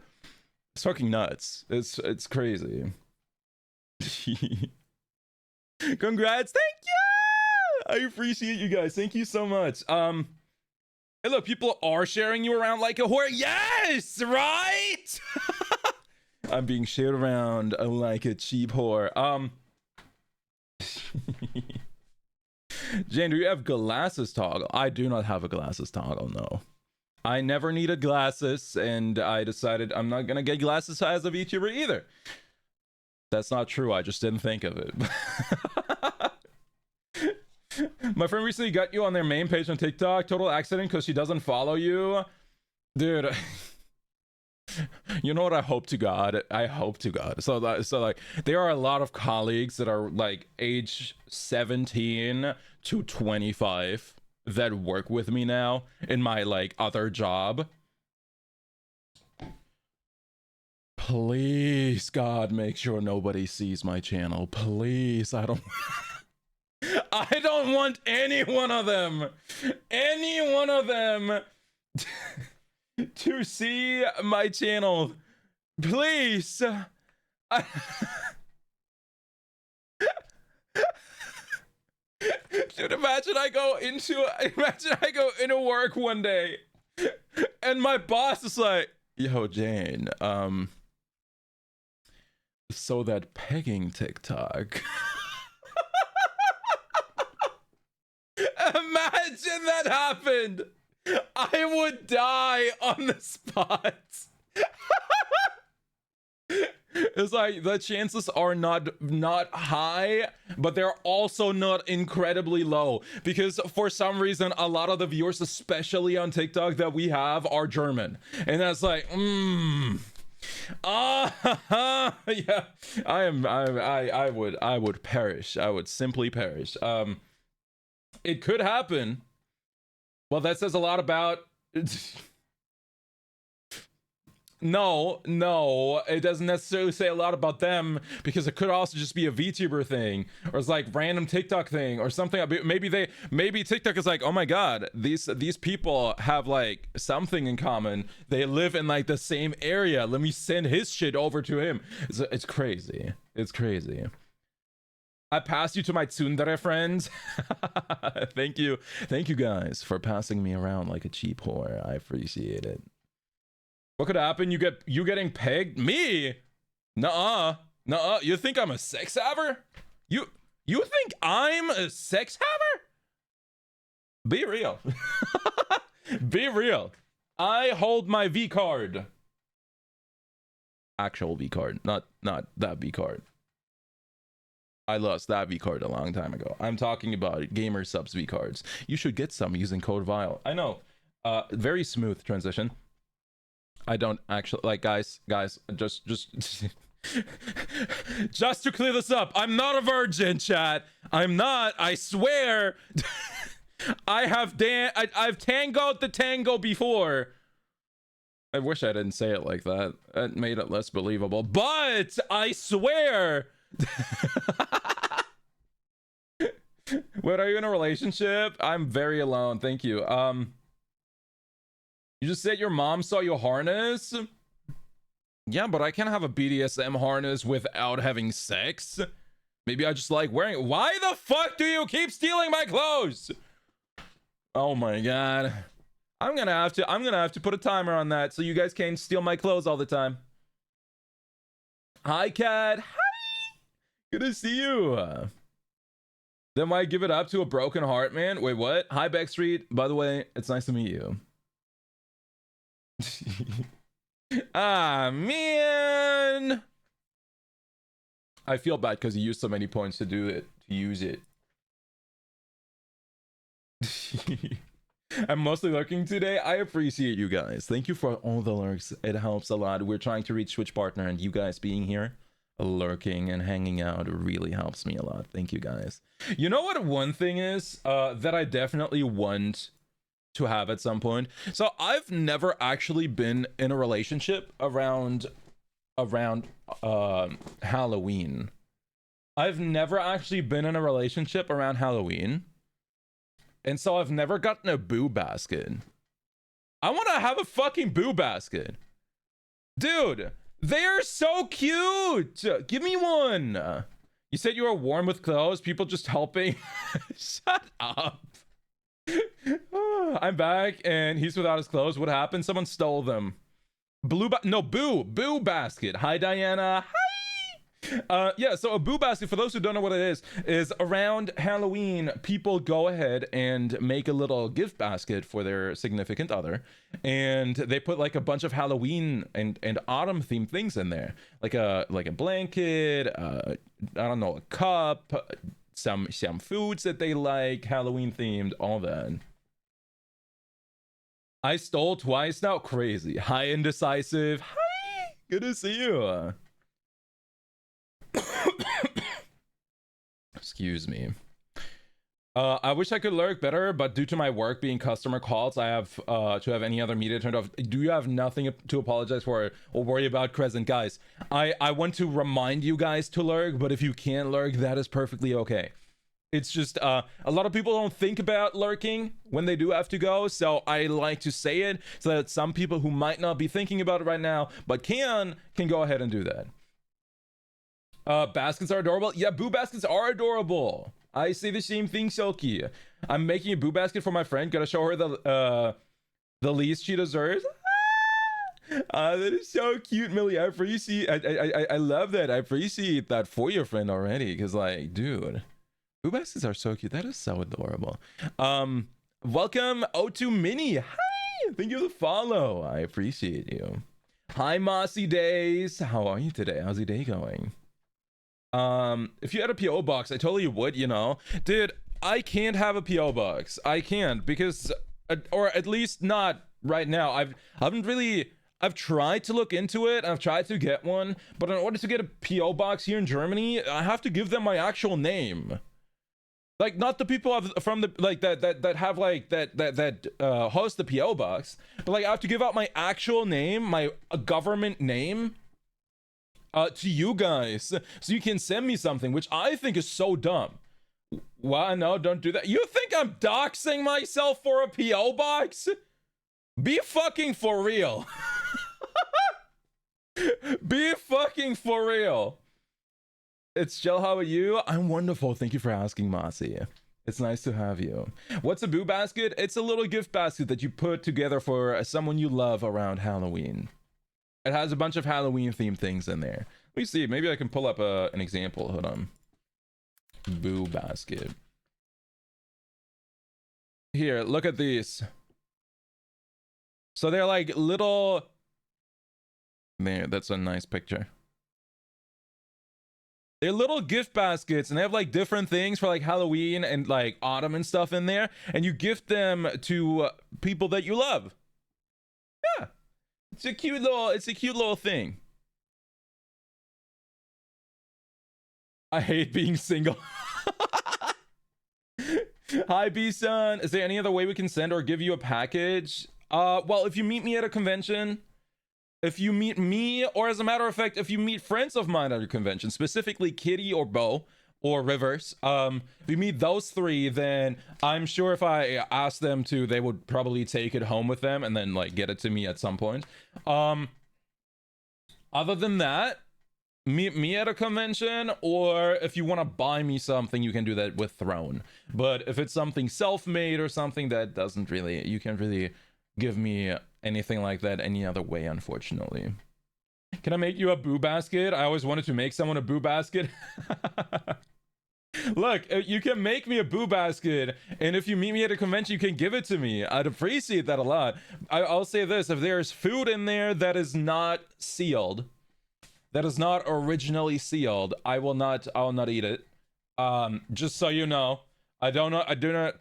It's fucking nuts. It's crazy. Congrats. Thank you. I appreciate you guys. Thank you so much. Hey, look, people are sharing you around like a whore. Yes, right? I'm being shared around like a cheap whore. Jane, do you have glasses toggle? I do not have a glasses toggle, no. I never needed glasses, and I decided I'm not gonna get glasses as a VTuber either. That's not true, I just didn't think of it. My friend recently got you on their main page on TikTok. Total accident because she doesn't follow you. Dude, you know what? I hope to God. So like, there are a lot of colleagues that are like age 17 to 25 that work with me now in my like other job. Please, God, make sure nobody sees my channel. Please, I I don't want any one of them to see my channel. Please. Dude, imagine I go into work one day and my boss is like, yo, Jane, so that pegging TikTok. Imagine that happened. I would die on the spot. It's like the chances are not high, but they're also not incredibly low, because for some reason a lot of the viewers, especially on TikTok, that we have are German, and that's like yeah, I would perish. I would simply perish. It could happen. Well, that says a lot about No, it doesn't necessarily say a lot about them, because it could also just be a VTuber thing, or it's like random TikTok thing or something. Maybe TikTok is like, oh my god, these people have like something in common. They live in like the same area. Let me send his shit over to him. It's crazy. It's crazy. I passed you to my tsundere friends. Thank you guys for passing me around like a cheap whore. I appreciate it. What could happen? You getting pegged? Me? Nuh-uh. You think I'm a sex haver? You think I'm a sex haver? Be real. Be real. I hold my V card. Actual V card, not that V card. I lost that V card a long time ago. I'm talking about gamer subs V cards. You should get some using code VILE. I know. Very smooth transition. I don't actually like, guys, just just to clear this up, I'm not a virgin, chat. I'm not, I swear. I've tangoed the tango before. I wish I didn't say it like that. That made it less believable, but I swear. What, are you in a relationship? I'm very alone, thank you. You just said your mom saw you harness? Yeah, but I can't have a BDSM harness without having sex. Maybe I just like wearing it. Why the fuck do you keep stealing my clothes? Oh my god. I'm gonna have to put a timer on that so you guys can't steal my clothes all the time. Hi, Cat. Hi. Good to see you. Then why give it up to a broken heart, man? Wait, what? Hi, Backstreet. By the way, it's nice to meet you. Ah, man. I feel bad because you used so many points to do it, to use it. I'm mostly lurking today. I appreciate you guys. Thank you for all the lurks. It helps a lot. We're trying to reach Switch partner, and you guys being here, lurking and hanging out really helps me a lot. Thank you guys. You know what one thing is that I definitely want to have at some point? So I've never actually been in a relationship around Halloween. I've never actually been in a relationship around Halloween, and so I've never gotten a boo basket. I want to have a fucking boo basket, dude. They are so cute. Give me one. You said you were warm with clothes, people just helping. Shut up. I'm back and he's without his clothes. What happened? Someone stole them. Boo basket. Hi, Diana. Hi. Yeah, so a boo basket, for those who don't know what it is around Halloween, people go ahead and make a little gift basket for their significant other, and they put like a bunch of Halloween and autumn themed things in there, like a blanket, I don't know, a cup, some foods that they like, Halloween themed, all that. I stole twice now. Crazy. Hi, Indecisive. Hi, good to see you. Excuse me. I wish I could lurk better, but due to my work being customer calls, I have to have any other media turned off. Do you have nothing to apologize for or worry about, Crescent? Guys, I want to remind you guys to lurk, but if you can't lurk, that is perfectly okay. It's just a lot of people don't think about lurking when they do have to go, so I like to say it so that some people who might not be thinking about it right now but can go ahead and do that. Baskets are adorable. Yeah, boo baskets are adorable. I say the same thing, Silky. I'm making a boo basket for my friend. Gotta show her the least she deserves. That is so cute, Millie. I appreciate. I love that. I appreciate that for your friend already. Cause like, dude, boo baskets are so cute. That is so adorable. Welcome O2 Mini. Hi. Thank you for the follow. I appreciate you. Hi, Mossy Days. How are you today? How's your day going? If you had a PO box, I totally would, you know. Dude, I can't have a PO box. I can't because, or at least not right now. I've tried to look into it. I've tried to get one, but in order to get a PO box here in Germany, I have to give them my actual name. Like, not the people from the like that have like that host the PO box, but like I have to give out my actual name, my government name. To you guys, so you can send me something, which I think is so dumb. Well, no, don't do that. You think I'm doxing myself for a PO box? Be fucking for real. Be fucking for real. It's Jill, how are you? I'm wonderful. Thank you for asking, Mossy. It's nice to have you. What's a boo basket? It's a little gift basket that you put together for someone you love around Halloween. It has a bunch of Halloween themed things in there. Let me see. Maybe I can pull up an example. Hold on. Boo basket. Here, look at these. So they're like little... There, that's a nice picture. They're little gift baskets and they have like different things for like Halloween and like autumn and stuff in there. And you gift them to people that you love. Yeah. It's a cute little thing. I hate being single. Hi, B-Sun. Is there any other way we can send or give you a package? Well, if you meet me at a convention, if you meet me, or as a matter of fact, if you meet friends of mine at a convention, specifically Kitty or Bo or Rivers, if you meet those three, then I'm sure if I asked them to, they would probably take it home with them and then like get it to me at some point. Other than that, meet me at a convention, or if you want to buy me something, you can do that with Throne. But if it's something self-made or something that doesn't really, you can't really give me anything like that any other way, unfortunately. Can I make you a boo basket? I always wanted to make someone a boo basket. Look, you can make me a boo basket, and if you meet me at a convention, you can give it to me. I'd appreciate that a lot. I'll say this: if there's food in there that is not sealed, that is not originally sealed, I will not eat it. Just so you know, I do not.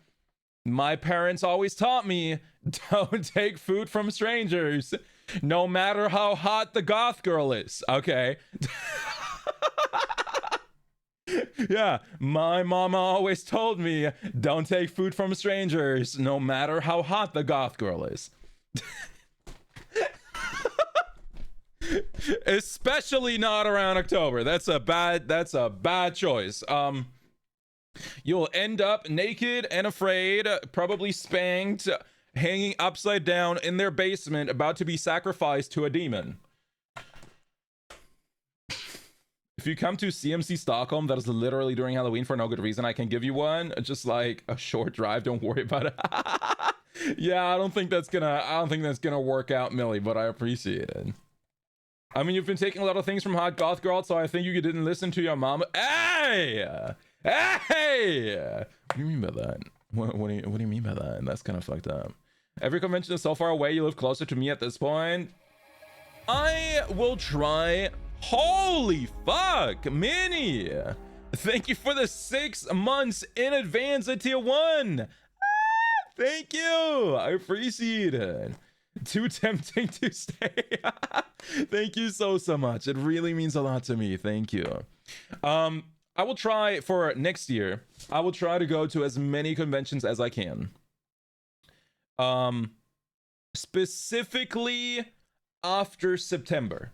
My parents always taught me, don't take food from strangers, no matter how hot the goth girl is. Okay. Yeah, my mama always told me, don't take food from strangers, no matter how hot the goth girl is. Especially not around October. That's a bad choice. You'll end up naked and afraid, probably spanked, hanging upside down in their basement, about to be sacrificed to a demon. If you come to CMC Stockholm, that is literally during Halloween for no good reason, I can give you one. Just like a short drive, don't worry about it. Yeah, I don't think that's gonna work out, Millie, but I appreciate it. I mean, you've been taking a lot of things from Hot Goth Girl, so I think you didn't listen to your mom. Hey! Hey! What do you mean by that? What do you mean by that? That's kind of fucked up. Every convention is so far away, you live closer to me at this point. I will try. Holy fuck, Minnie! Thank you for the 6 months in advance at tier 1. Thank you. I appreciate it. Too tempting to stay. Thank you so much. It really means a lot to me. Thank you. I will try for next year. I will try to go to as many conventions as I can. Specifically after September.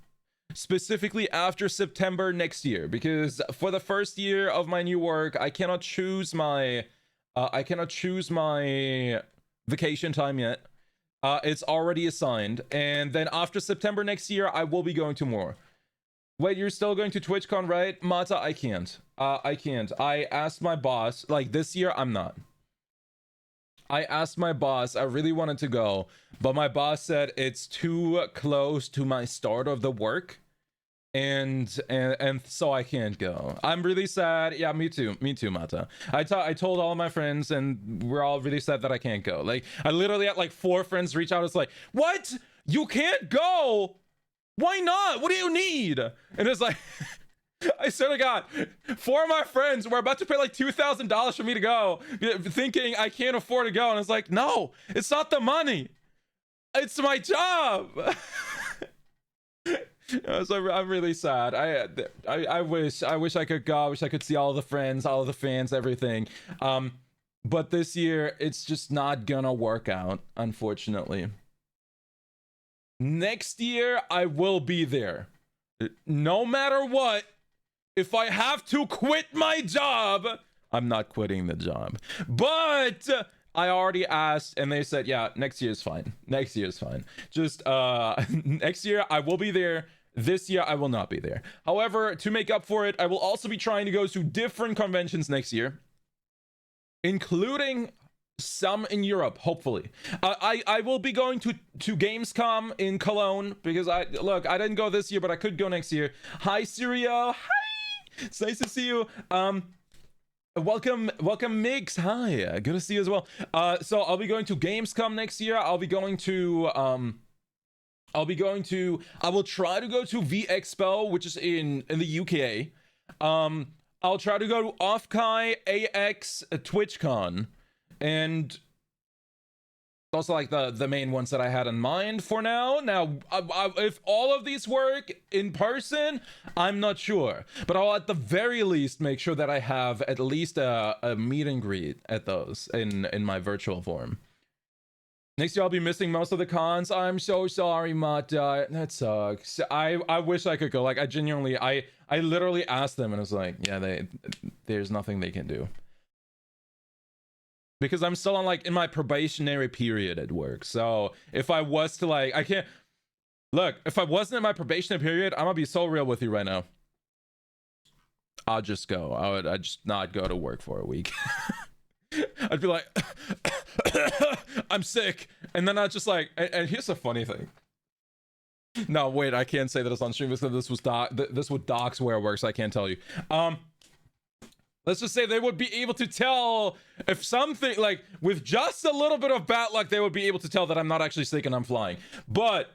specifically after September next year, because for the first year of my new work, I cannot choose my vacation time yet. It's already assigned, and then after September next year, I will be going to more. Wait, you're still going to TwitchCon, right? Mata, I can't. I can't. I asked my boss, like this year, I'm not. I asked my boss, I really wanted to go, but my boss said it's too close to my start of the work, and so I can't go. I'm really sad. Yeah, me too, Mata. I told all of my friends, and we're all really sad that I can't go. Like, I literally had like 4 friends reach out. It's like, what? You can't go? Why not? What do you need? And it's like, I swear to God, 4 of my friends were about to pay like $2,000 for me to go, thinking I can't afford to go. And it's like, no, it's not the money. It's my job. So I'm really sad. I wish I could go. I wish I could see all the friends, all of the fans, everything. But this year, it's just not gonna work out, unfortunately. Next year, I will be there. No matter what, if I have to quit my job, I'm not quitting the job. But I already asked, and they said, yeah, next year is fine. Next year is fine. Just next year, I will be there. This year, I will not be there. However, to make up for it, I will also be trying to go to different conventions next year, including some in Europe, hopefully. I will be going to Gamescom in Cologne, because I didn't go this year, but I could go next year. Hi, Sirio. Hi. It's nice to see you. Welcome Migs. Hi, good to see you as well. So I'll be going to Gamescom next year. I will try to go to VExpo, which is in the UK. I'll try to go to Offkai, AX, TwitchCon, and also like the main ones that I had in mind for now. Now, if all of these work in person, I'm not sure, but I'll at the very least make sure that I have at least a meet and greet at those in my virtual form. Next year I'll be missing most of the cons. I'm so sorry, Mata. That sucks. I wish I could go. Like, I genuinely, I literally asked them, and it's like, yeah, there's nothing they can do, because I'm still on like in my probationary period at work. So if I was to like, I can't look, if I wasn't in my probationary period, I'm gonna be so real with you right now. I'll just go. I'd just not go to work for a week. I'd be like, I'm sick, and then I'd just like, and here's the funny thing. No, wait, I can't say that it's on stream because this would dox where it works. I can't tell you. Let's just say they would be able to tell if something, like, with just a little bit of bad luck, they would be able to tell that I'm not actually sick and I'm flying. But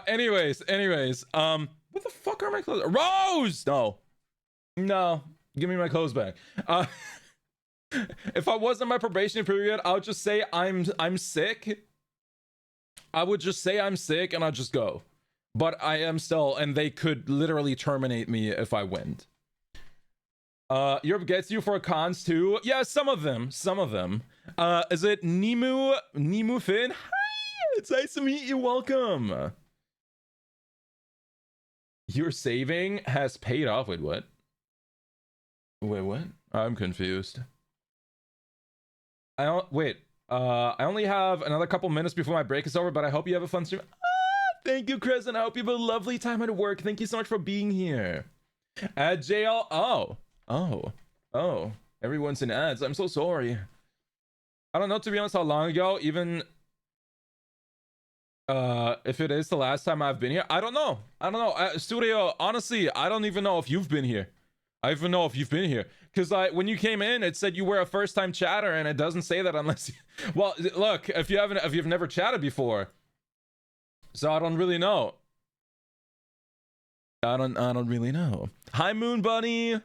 anyways, what the fuck are my clothes? Rose! No, give me my clothes back. If I wasn't in my probation period, I would just say I'm sick. I would just say I'm sick and I'll just go. But I am still, and they could literally terminate me if I went. Europe gets you for cons too. Yeah, some of them. Is it Nimu Finn? Hi, it's nice to meet you. Welcome. Your saving has paid off. Wait, what? I'm confused. I only have another couple minutes before my break is over, but I hope you have a fun stream. Thank you, Chris, and I hope you have a lovely time at work. Thank you so much for being here. Ad jail. Oh. Everyone's in ads. I'm so sorry. I don't know, to be honest, how long ago, even if it is the last time I've been here. I don't know. Studio, honestly, I don't even know if you've been here. I even know if you've been here, because when you came in, it said you were a first-time chatter, and it doesn't say that unless you... Well, look, if you've never chatted before, so I don't really know. I don't really know. Hi, Moon Bunny. Hi.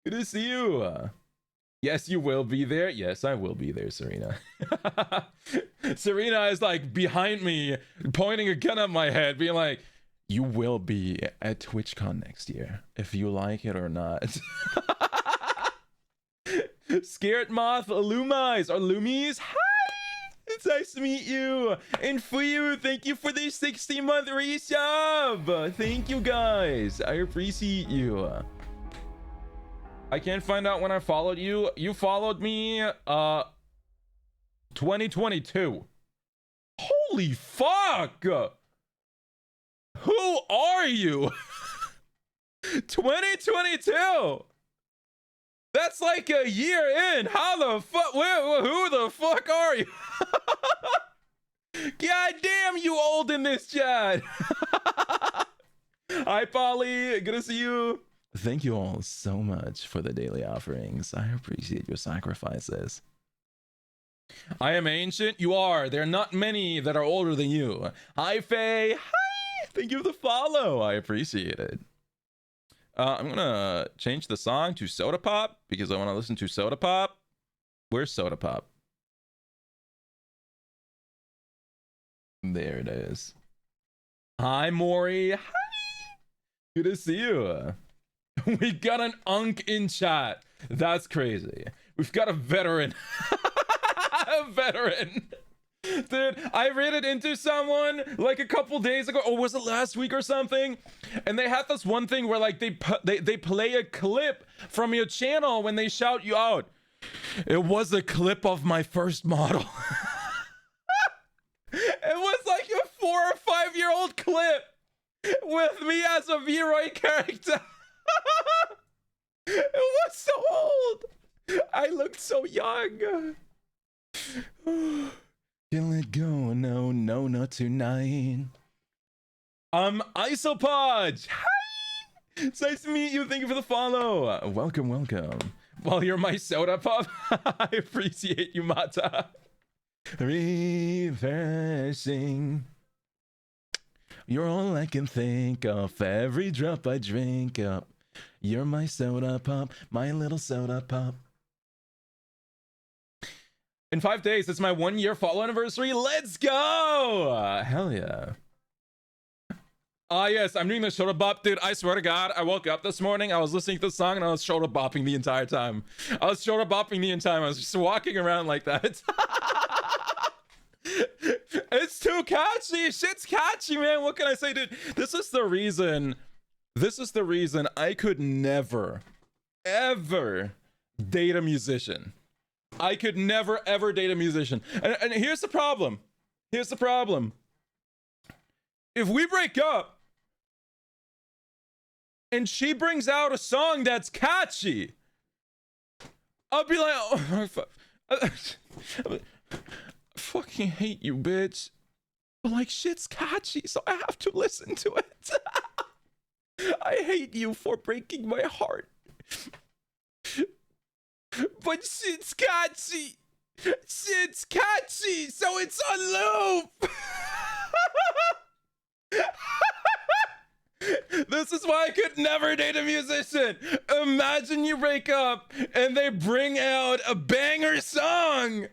Good to see you. Yes, you will be there. Yes, I will be there, Serena. Serena is like behind me, pointing a gun at my head, being like, you will be at TwitchCon next year, if you like it or not. Scared Moth, Lumis, or Lumis. Hi! It's nice to meet you. And for you, thank you for the 60-month resub. Thank you guys. I appreciate you. I can't find out when I followed you. You followed me 2022. Holy fuck. Who are you? 2022. That's like a year in. How the fuck? Who the fuck are you? God damn, you old in this chat. Hi, Polly. Good to see you. Thank you all so much for the daily offerings. I appreciate your sacrifices. I am ancient. You are. There are not many that are older than you. Hi, Faye. Hi. Thank you for the follow. I appreciate it. I'm gonna change the song to Soda Pop because I want to listen to Soda Pop. Where's Soda Pop? There it is. Hi, Maury. Hi. Good to see you. We got an unk in chat. That's crazy. We've got a veteran. A veteran. Dude, I ran it into someone like a couple days ago, or was it last week or something? And they had this one thing where like they play a clip from your channel when they shout you out. It was a clip of my first model. It was like a 4 or 5 year old clip with me as a V-Roy character. It was so old. I looked so young. Can't let go, no, not tonight. Isopod. Hi. It's nice to meet you. Thank you for the follow. Welcome. Well, you're my Soda Pop. I appreciate you, Mata. Refreshing. You're all I can think of. Every drop I drink up. You're my Soda Pop, my little Soda Pop. In 5 days, it's my 1 year follow anniversary. Let's go! Hell yeah. Yes, I'm doing the shoulder bop. Dude, I swear to God, I woke up this morning, I was listening to the song, and I was shoulder bopping the entire time. I was just walking around like that. It's too catchy. Shit's catchy, man. What can I say, dude? This is the reason I could never, ever date a musician. I could never, ever date a musician. And here's the problem. If we break up and she brings out a song that's catchy, I'll be like, oh, I fucking hate you, bitch. But like, shit's catchy, so I have to listen to it. I hate you for breaking my heart. But shit's catchy. Shit's catchy, so it's on loop. This is why I could never date a musician. Imagine you break up and they bring out a banger song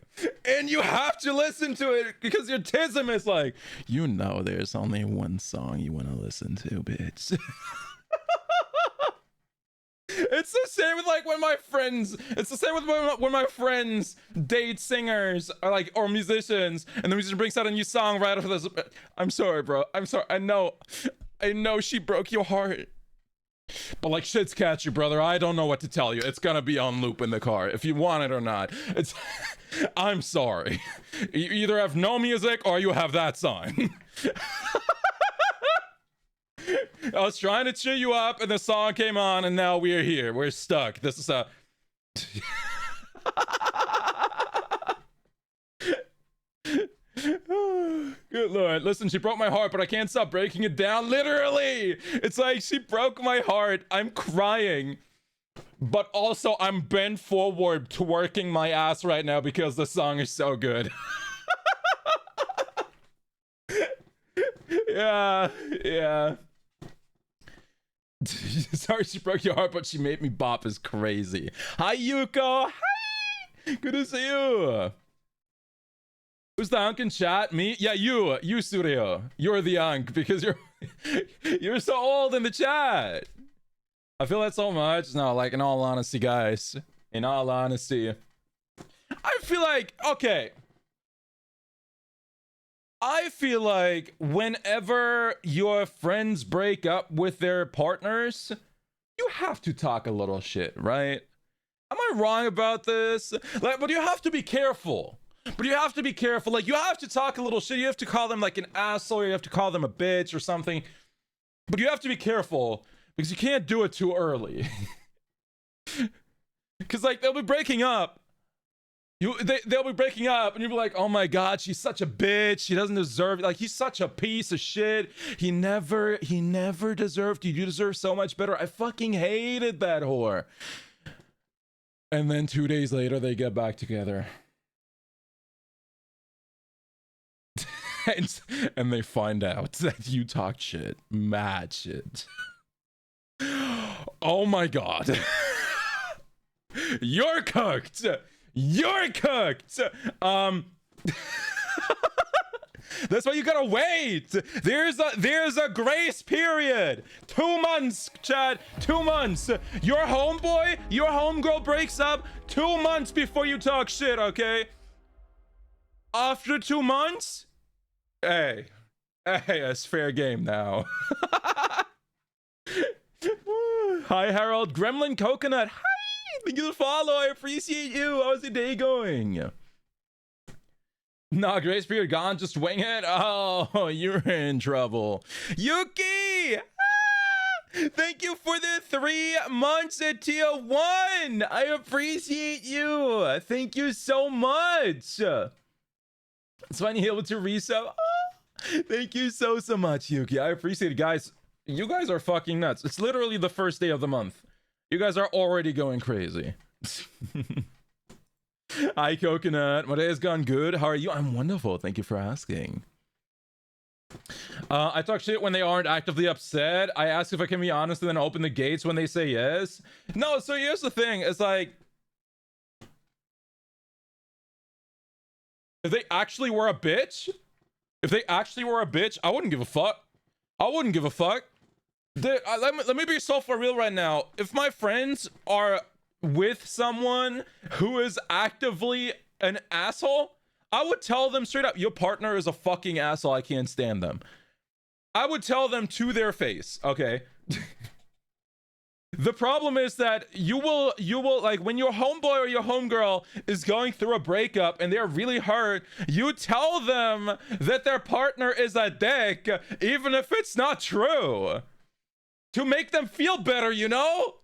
and you have to listen to it because your tism is like, you know, there's only one song you want to listen to, bitch. It's the same with like when my friends date singers or musicians, and the musician brings out a new song right after this. I'm sorry, bro. I'm sorry. I know she broke your heart, but like, shit's catchy, brother. I don't know what to tell you. It's gonna be on loop in the car if you want it or not. It's I'm sorry. You either have no music or you have that song. I was trying to cheer you up and the song came on and now we're here. We're stuck. This is a... Good lord. Listen, she broke my heart, but I can't stop breaking it down. Literally! It's like she broke my heart. I'm crying. But also, I'm bent forward twerking my ass right now because the song is so good. Yeah. Sorry she broke your heart, but she made me bop is crazy. Hi, Yuko. Hi. Good to see you. Who's the unk in chat? Me? Yeah, you, Studio. You're the unk because you're so old in the chat. I feel that so much. No, like, in all honesty, guys. In all honesty, I feel like, okay. I feel like whenever your friends break up with their partners, you have to talk a little shit, right? Am I wrong about this? Like, but you have to be careful. But you have to be careful. Like, you have to talk a little shit. You have to call them like an asshole, or you have to call them a bitch or something. But you have to be careful because you can't do it too early. Because like they'll be breaking up. They'll be breaking up and you'll be like, oh my god, she's such a bitch, she doesn't deserve it, like he's such a piece of shit, he never deserved you, you deserve so much better, I fucking hated that whore. And then 2 days later they get back together. and they find out that you talked shit, mad shit. Oh my god. You're cooked. You're cooked. That's why you gotta wait. There's a grace period. 2 months, Chad. 2 months. Your homeboy, your homegirl breaks up 2 months before you talk shit, okay? After 2 months, hey, it's fair game now. Hi, Harold. Gremlin Coconut. Hi. Thank you for the follow. I appreciate you. How's your day going? Nah, grace period gone. Just wing it. Oh, you're in trouble. Yuki! Ah! Thank you for the 3 months at tier 1. I appreciate you. Thank you so much. It's finally able to resub. Oh, thank you so much, Yuki. I appreciate it, guys. You guys are fucking nuts. It's literally the first day of the month. You guys are already going crazy. Hi, Coconut. My day has gone good. How are you? I'm wonderful. Thank you for asking. I talk shit when they aren't actively upset. I ask if I can be honest and then open the gates when they say yes. No, so here's the thing. It's like, if they actually were a bitch, I wouldn't give a fuck. I wouldn't give a fuck. Let me be so for real right now. If my friends are with someone who is actively an asshole, I would tell them straight up, your partner is a fucking asshole, I can't stand them. I would tell them to their face, okay? The problem is that you will like when your homeboy or your homegirl is going through a breakup and they're really hurt, you tell them that their partner is a dick even if it's not true. To make them feel better, you know?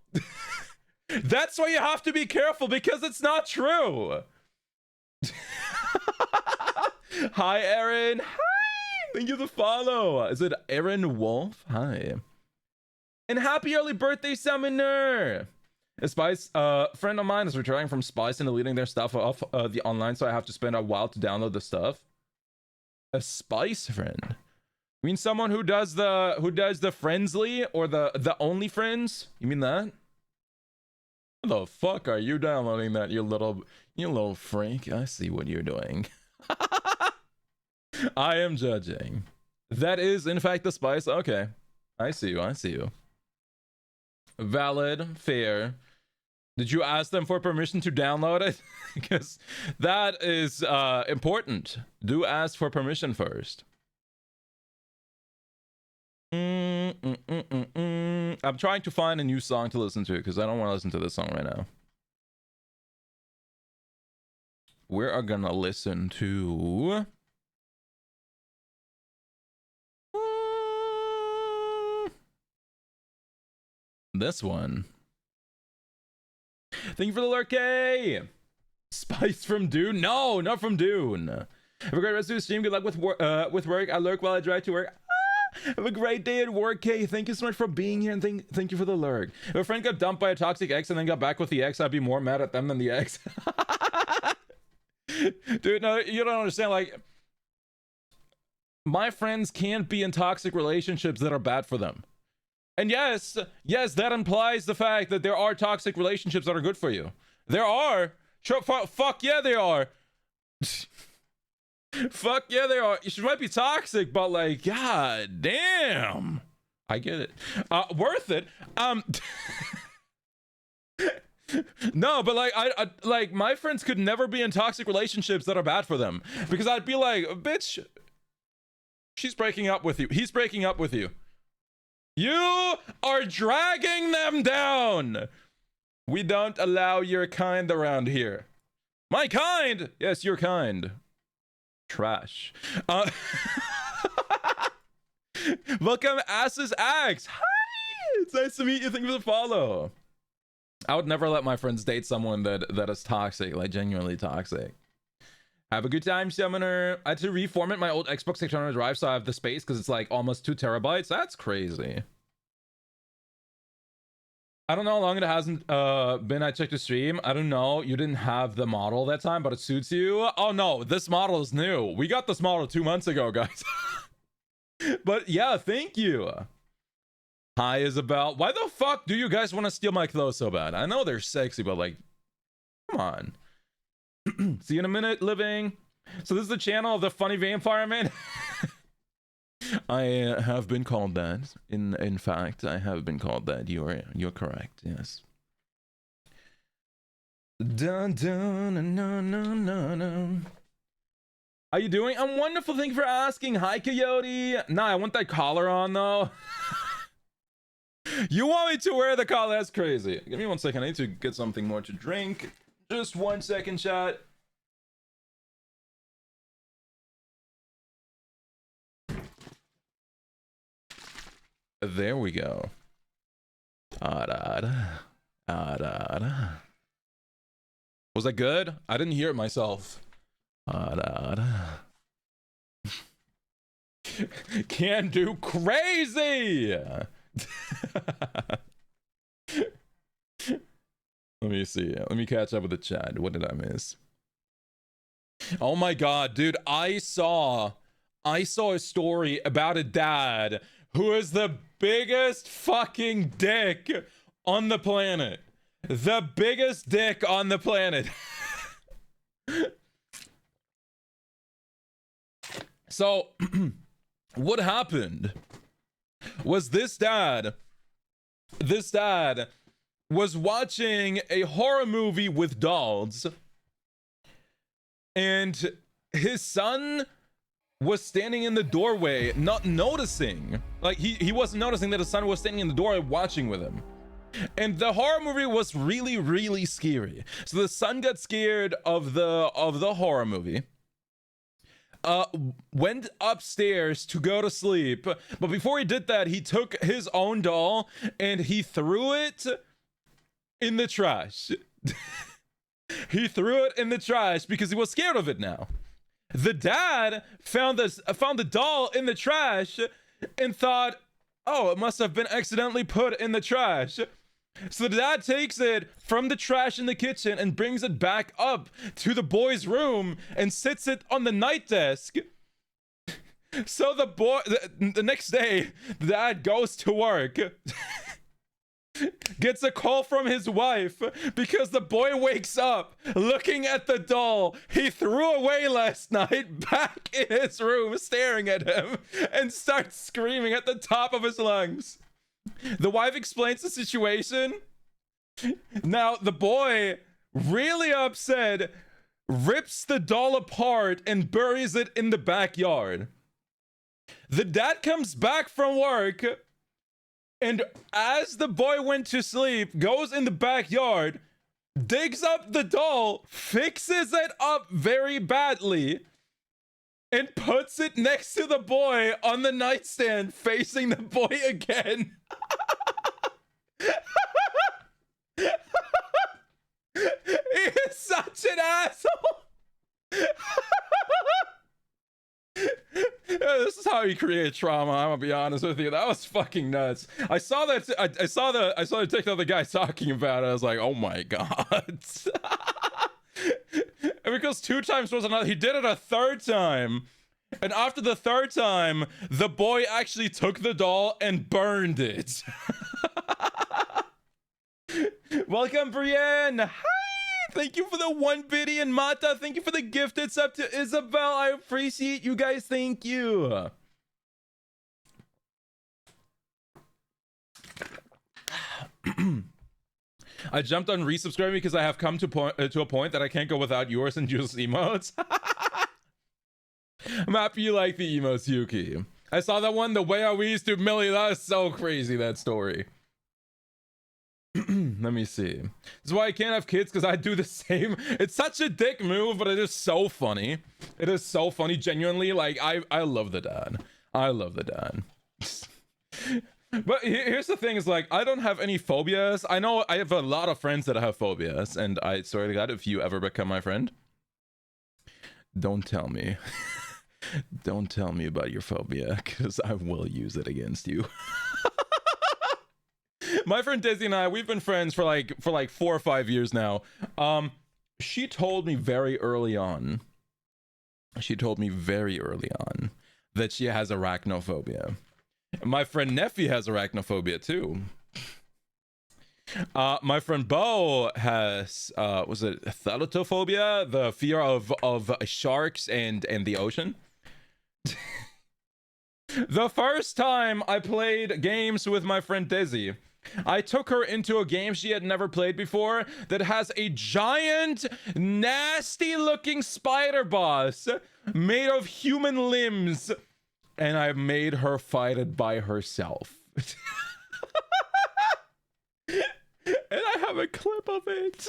That's why you have to be careful, because it's not true. Hi, Aaron. Hi. Thank you for the follow. Is it Aaron Wolf? Hi. And happy early birthday, Summoner. A Spice friend of mine is returning from Spice and deleting their stuff off the online, so I have to spend a while to download the stuff. A Spice friend? You mean someone who does the Friendsly or the Only Friends? You mean that? How the fuck are you downloading that, you little freak? I see what you're doing. I am judging. That is in fact the Spice. Okay. I see you. Valid, fair. Did you ask them for permission to download it? Because that is important. Do ask for permission first. I'm trying to find a new song to listen to because I don't want to listen to this song right now. We are gonna listen to this one. Thank you for the lurkay. Spice from Dune? No, not from Dune. Have a great rest of the stream. Good luck with work. I lurk while I drive to work. Have a great day at work, Kay. Thank you so much for being here, and thank you for the lurk. If a friend got dumped by a toxic ex and then got back with the ex, I'd be more mad at them than the ex. Dude, no, you don't understand. Like, my friends can't be in toxic relationships that are bad for them. And yes, that implies the fact that there are toxic relationships that are good for you. There are. Sure, fuck yeah, they are. Fuck yeah, they are. She might be toxic, but like, god damn, I get it. Worth it. No, but like, I like my friends could never be in toxic relationships that are bad for them, because I'd be like, bitch, She's breaking up with you. He's breaking up with you. You are dragging them down. We don't allow your kind around here. My kind? Yes, your kind. Trash. Welcome, Asses Axe. Hi! It's nice to meet you. Thank you for the follow. I would never let my friends date someone that is toxic, like genuinely toxic. Have a good time, Summoner. I had to reformat my old Xbox external drive so I have the space because it's like almost 2 terabytes. That's crazy. I don't know how long it hasn't been. I checked the stream. I don't know. You didn't have the model that time, but it suits you. Oh no, this model is new. We got this model 2 months ago, guys. But yeah, thank you. Hi, Isabel. Why the fuck do you guys want to steal my clothes so bad? I know they're sexy, but like, come on. See you in a minute, living. So this is the channel of the funny vampire man. I have been called that. In fact, I have been called that. You're correct. Yes. Dun dun no no no no. How you doing? I'm wonderful. Thank you for asking. Hi, Coyote. Nah, I want that collar on though. You want me to wear the collar? That's crazy. Give me 1 second. I need to get something more to drink. Just 1 second, chat. There we go. Was that good? I didn't hear it myself. Can do crazy. Let me see. Let me catch up with the chat. What did I miss? Oh my god, dude, I saw a story about a dad who is the biggest fucking dick on the planet. The biggest dick on the planet. So, what happened was this dad was watching a horror movie with dolls, and his son was standing in the doorway, not noticing. Like, he wasn't noticing that his son was standing in the doorway watching with him. And the horror movie was really, really scary. So the son got scared of the horror movie. Went upstairs to go to sleep, but before he did that, he took his own doll and he threw it in the trash. He threw it in the trash because he was scared of it now. The dad found the doll in the trash and thought, oh, it must have been accidentally put in the trash. So the dad takes it from the trash in the kitchen and brings it back up to the boy's room and sits it on the night desk. So the next day, the dad goes to work. Gets a call from his wife because the boy wakes up looking at the doll he threw away last night back in his room, staring at him, and starts screaming at the top of his lungs. The wife explains the situation. Now the boy, really upset, rips the doll apart and buries it in the backyard. The dad comes back from work, and as the boy went to sleep, goes in the backyard, digs up the doll, fixes it up very badly, and puts it next to the boy on the nightstand, facing the boy again. He is such an asshole. This is how you create trauma. I'm gonna be honest with you. That was fucking nuts. I saw that. I saw the TikTok the guy talking about it. I was like, oh my god. And because 2 times was enough, he did it a 3rd time. And after the 3rd time, the boy actually took the doll and burned it. Welcome, Brienne. Hi. Thank you for the 1 biddy, and Mata, thank you for the gift. It's up to Isabel. I appreciate you guys. Thank you. I jumped on resubscribing because I have come to a point that I can't go without yours and useless emotes. I'm happy you like the emotes, Yuki. I saw that one, the way I used to Millie. That was so crazy, that story. Let me see. This is why I can't have kids, because I do the same. It's such a dick move, but it is so funny. It is so funny, genuinely. Like, I love the dad. I love the dad. But here's the thing, is like, I don't have any phobias. I know I have a lot of friends that have phobias, and I swear to God, if you ever become my friend, don't tell me. Don't tell me about your phobia, because I will use it against you. My friend Dizzy and I, we've been friends for like 4 or 5 years now. She told me very early on that she has arachnophobia. My friend Neffy has arachnophobia too. My friend Bo has was it thanatophobia, the fear of sharks and the ocean. The first time I played games with my friend Dizzy, I took her into a game she had never played before that has a giant, nasty looking spider boss made of human limbs, and I made her fight it by herself. And I have a clip of it.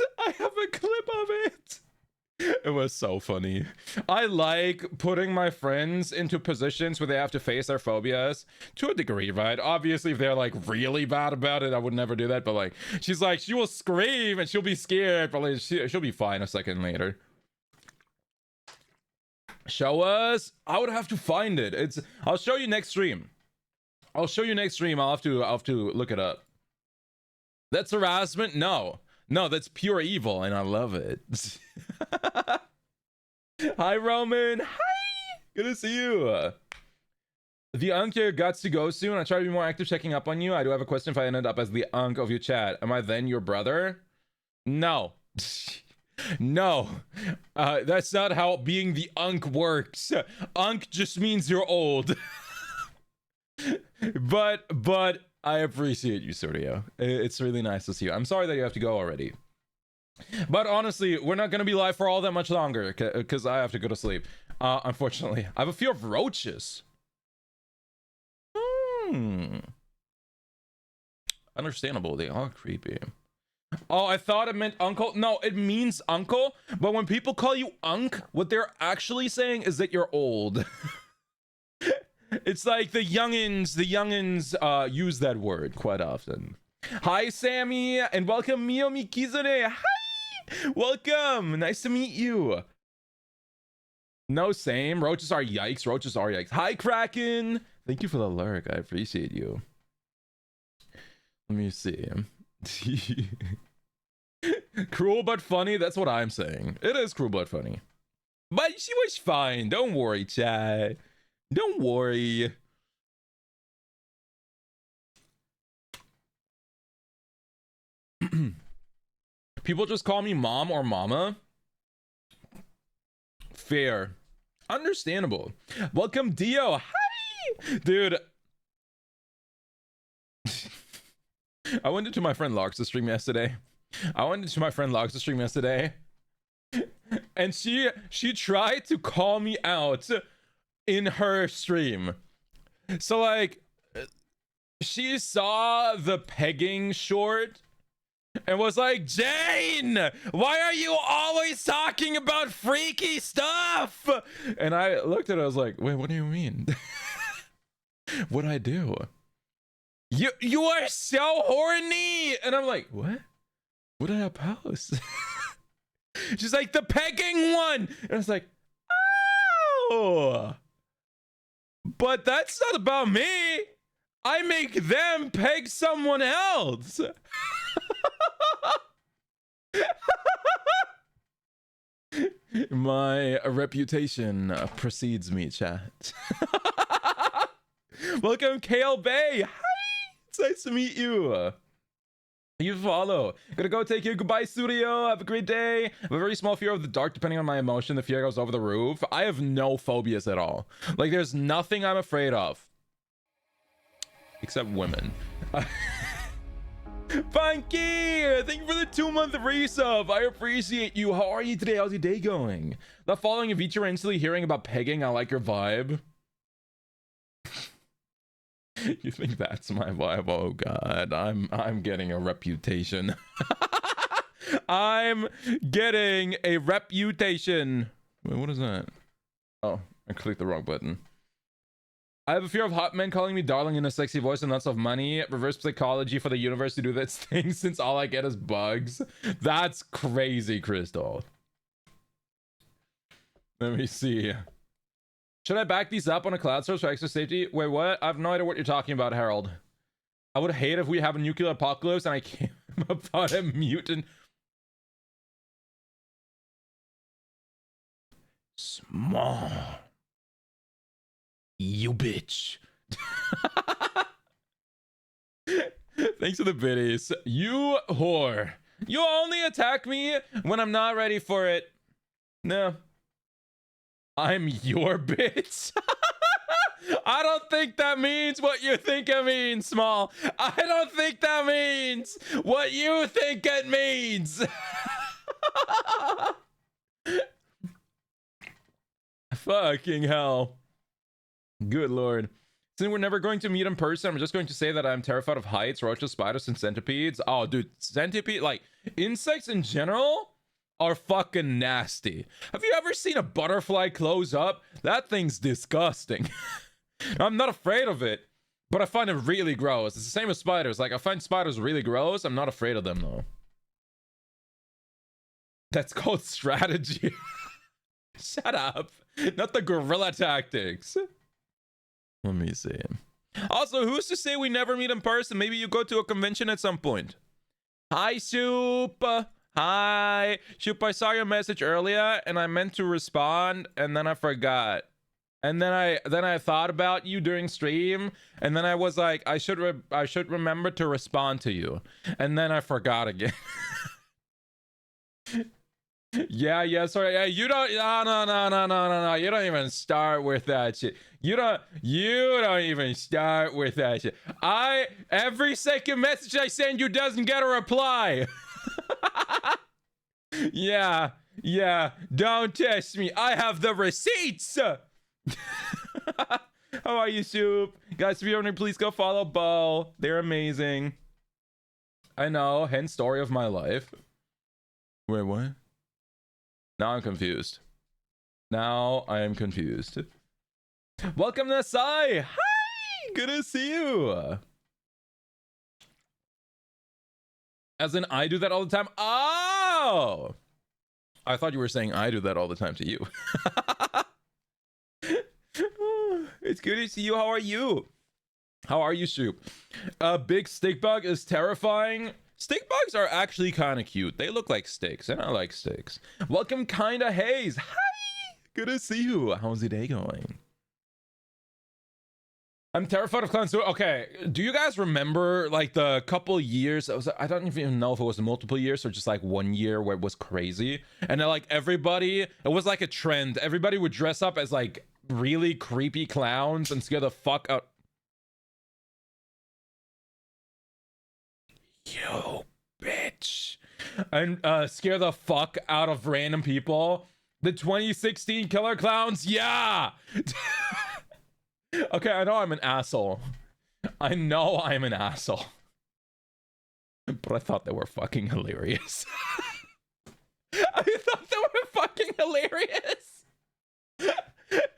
It was so funny. I like putting my friends into positions where they have to face their phobias to a degree, right? Obviously, if they're like really bad about it, I would never do that. But like, she's like, she will scream and she'll be scared, but like, she'll be fine a second later. Show us. I would have to find it. I'll show you next stream. I'll have to look it up. That's harassment? No, that's pure evil, and I love it. Hi, Roman. Hi. Good to see you. The Unk here got to go soon. I try to be more active checking up on you. I do have a question. If I ended up as the Unk of your chat, am I then your brother? No. No. That's not how being the Unk works. Unk just means you're old. But I appreciate you, Suryo. It's really nice to see you. I'm sorry that you have to go already. But honestly, we're not going to be live for all that much longer, because I have to go to sleep. Unfortunately. I have a fear of roaches. Understandable. They are creepy. Oh, I thought it meant uncle. No, it means uncle. But when people call you Unk, what they're actually saying is that you're old. It's like the youngins use that word quite often. Hi, Sammy, and welcome, Mio Mikizune. Hi, welcome. Nice to meet you. No, same. Roaches are yikes. Hi, Kraken. Thank you for the lurk. I appreciate you. Let me see. Cruel but funny. That's what I'm saying. It is cruel but funny. But she was fine. Don't worry, chat. Don't worry. People just call me mom or mama. Fair. Understandable. Welcome, Dio. Hi! Dude. I went into my friend Lark's stream yesterday. And she tried to call me out in her stream. So like, she saw the pegging short and was like, Jane, why are you always talking about freaky stuff? And I looked at her, I was like, wait, what do you mean? What'd I do? You are so horny. And I'm like, what did I post? She's like, the pegging one. And I was like, oh, but that's not about me. I make them peg someone else. My reputation precedes me, chat. Welcome, Kale Bay. Hi, it's nice to meet you. You follow. Gonna go take you. Goodbye, studio. Have a great day. I have a very small fear of the dark, depending on my emotion. The fear goes over the roof. I have no phobias at all. Like, there's nothing I'm afraid of. Except women. Funky, thank you for the 2-month resub. I appreciate you. How are you today? How's your day going? The following a VTuber instantly hearing about pegging. I like your vibe. You think that's my vibe? Oh god, I'm getting a reputation. I'm getting a reputation. Wait, what is that? Oh, I clicked the wrong button. I have a fear of hot men calling me darling in a sexy voice and lots of money. Reverse psychology for the universe to do this thing since all I get is bugs. That's crazy, Crystal. Let me see. Should I back these up on a cloud source for extra safety? Wait, what? I have no idea what you're talking about, Harold. I would hate if we have a nuclear apocalypse and I came upon a mutant. Small. You bitch. Thanks for the biddies. You whore. You only attack me when I'm not ready for it. No. I'm your bitch. I don't think that means what you think it means, Small. I don't think that means what you think it means. Fucking hell. Good lord. Since we're never going to meet in person, I'm just going to say that I'm terrified of heights, roaches, spiders, and centipedes. Oh, dude, centipede, like, insects in general are fucking nasty. Have you ever seen a butterfly close up? That thing's disgusting. I'm not afraid of it, but I find it really gross. It's the same as spiders. Like, I find spiders really gross. I'm not afraid of them, though. That's called strategy. Shut up. Not the guerrilla tactics. Let me see. Also, who's to say we never meet in person? Maybe you go to a convention at some point. Hi, Soup. Hi. Soup, I saw your message earlier and I meant to respond and then I forgot. And then I thought about you during stream and then I was like, I should remember to respond to you. And then I forgot again. Yeah, sorry. Yeah, you don't. No. You don't even start with that shit. You don't even start with that shit. Every second message I send you doesn't get a reply. Yeah. Don't test me. I have the receipts. How are you, Soup? Guys, if you're wondering, please go follow Bo. They're amazing. I know. Hence, story of my life. Wait, what? Now I'm confused. Now I am confused. Welcome to Sai. Hi, good to see you. As in, I do that all the time. Oh, I thought you were saying I do that all the time to you. It's good to see you. How are you? How are you, Soup? A big stick bug is terrifying. Stick bugs are actually kind of cute. They look like sticks, and I like sticks. Welcome, Kinda Haze. Hi! Good to see you. How's your day going? I'm terrified of clowns too. Okay, do you guys remember like the couple years? I don't even know if it was multiple years or just like 1 year where it was crazy. And then like everybody, it was like a trend. Everybody would dress up as like really creepy clowns and scare the fuck out. You bitch. And scare the fuck out of random people. The 2016 killer clowns, yeah. Okay, I know I'm an asshole. I know I'm an asshole. But I thought they were fucking hilarious. I thought they were fucking hilarious.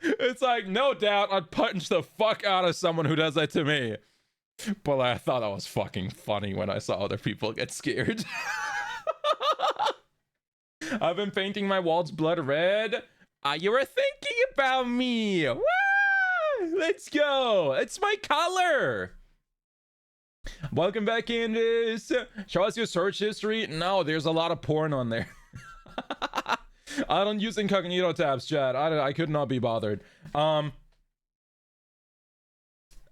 It's like, no doubt I'd punch the fuck out of someone who does that to me. But I thought that was fucking funny when I saw other people get scared. I've been painting my walls blood red. You were thinking about me. Woo! Let's go. It's my color. Welcome back, Candace. Show us your search history. No, there's a lot of porn on there. I don't use incognito tabs, chat. I could not be bothered.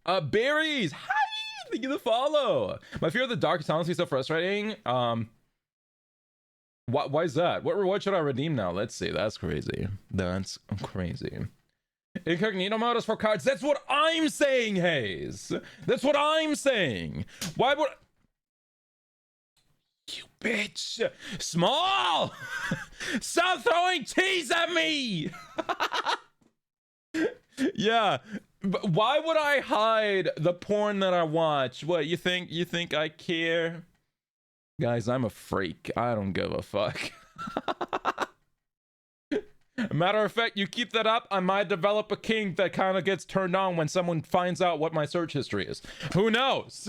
Berries. Hi. Thank you for the follow. My fear of the dark is honestly so frustrating. Why is that? What reward should I redeem now? Let's see. That's crazy. That's crazy. Incognito mode is for cards. That's what I'm saying, Hayes. That's what I'm saying. Why would bitch. Small. Stop throwing cheese at me. Yeah. But why would I hide the porn that I watch? What, you think I care? Guys, I'm a freak. I don't give a fuck. Matter of fact, you keep that up, I might develop a kink that kind of gets turned on when someone finds out what my search history is. Who knows?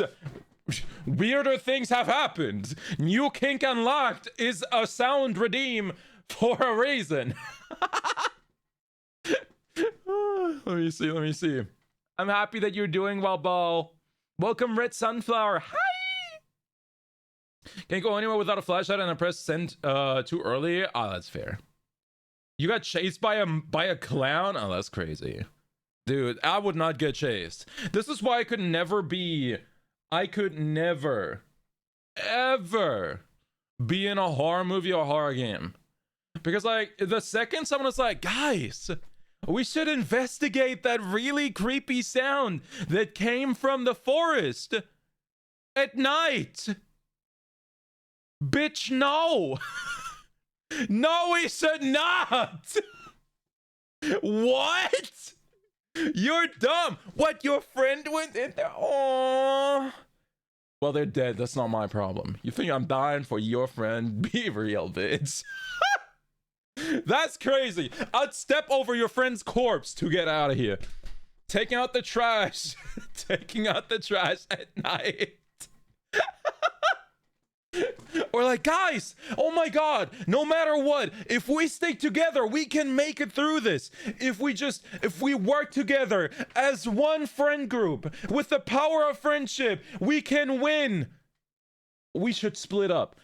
Weirder things have happened. New kink unlocked is a sound redeem for a reason. Let me see. I'm happy that you're doing well, Bo. Welcome, Red Sunflower. Hi. Can't go anywhere without a flashlight and I press send too early. Oh, that's fair. You got chased by a clown? Oh, that's crazy. Dude, I would not get chased. This is why I could never, ever be in a horror movie or horror game. Because, like, the second someone is like, guys, we should investigate that really creepy sound that came from the forest at night. Bitch, no. No, we should not. What? You're dumb. What, your friend went in there? Oh. Well, they're dead. That's not my problem. You think I'm dying for your friend? Be real, bitch. That's crazy. I'd step over your friend's corpse to get out of here. Taking out the trash. Taking out the trash at night. Or like, guys, oh my god, no matter what, if we stick together, we can make it through this. If we work together as one friend group with the power of friendship, we can win. We should split up.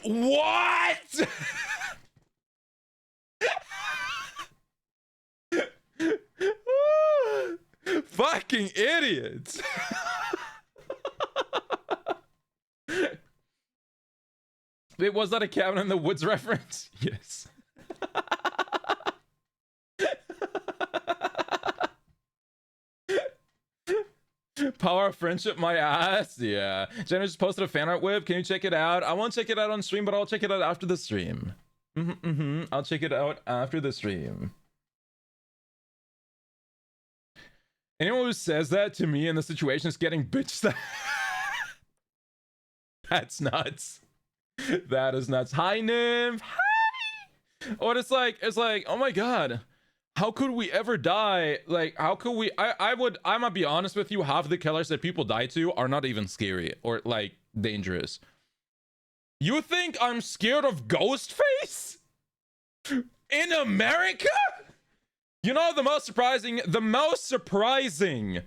What? Fucking idiots. Wait, was that a cabin in the woods reference? Yes. Power of friendship, my ass. Yeah. Jenna just posted a fan art whip. Can you check it out? I won't check it out on stream, but I'll check it out after the stream. I'll check it out after the stream. Anyone who says that to me in the situation is getting bitched. That's nuts. That is nuts. Hi, Nymph. Hi. Or it's like, oh my god, how could we ever die? Like, how could we? I might be honest with you. Half the killers that people die to are not even scary or like dangerous. You think I'm scared of Ghostface in America? You know, the most surprising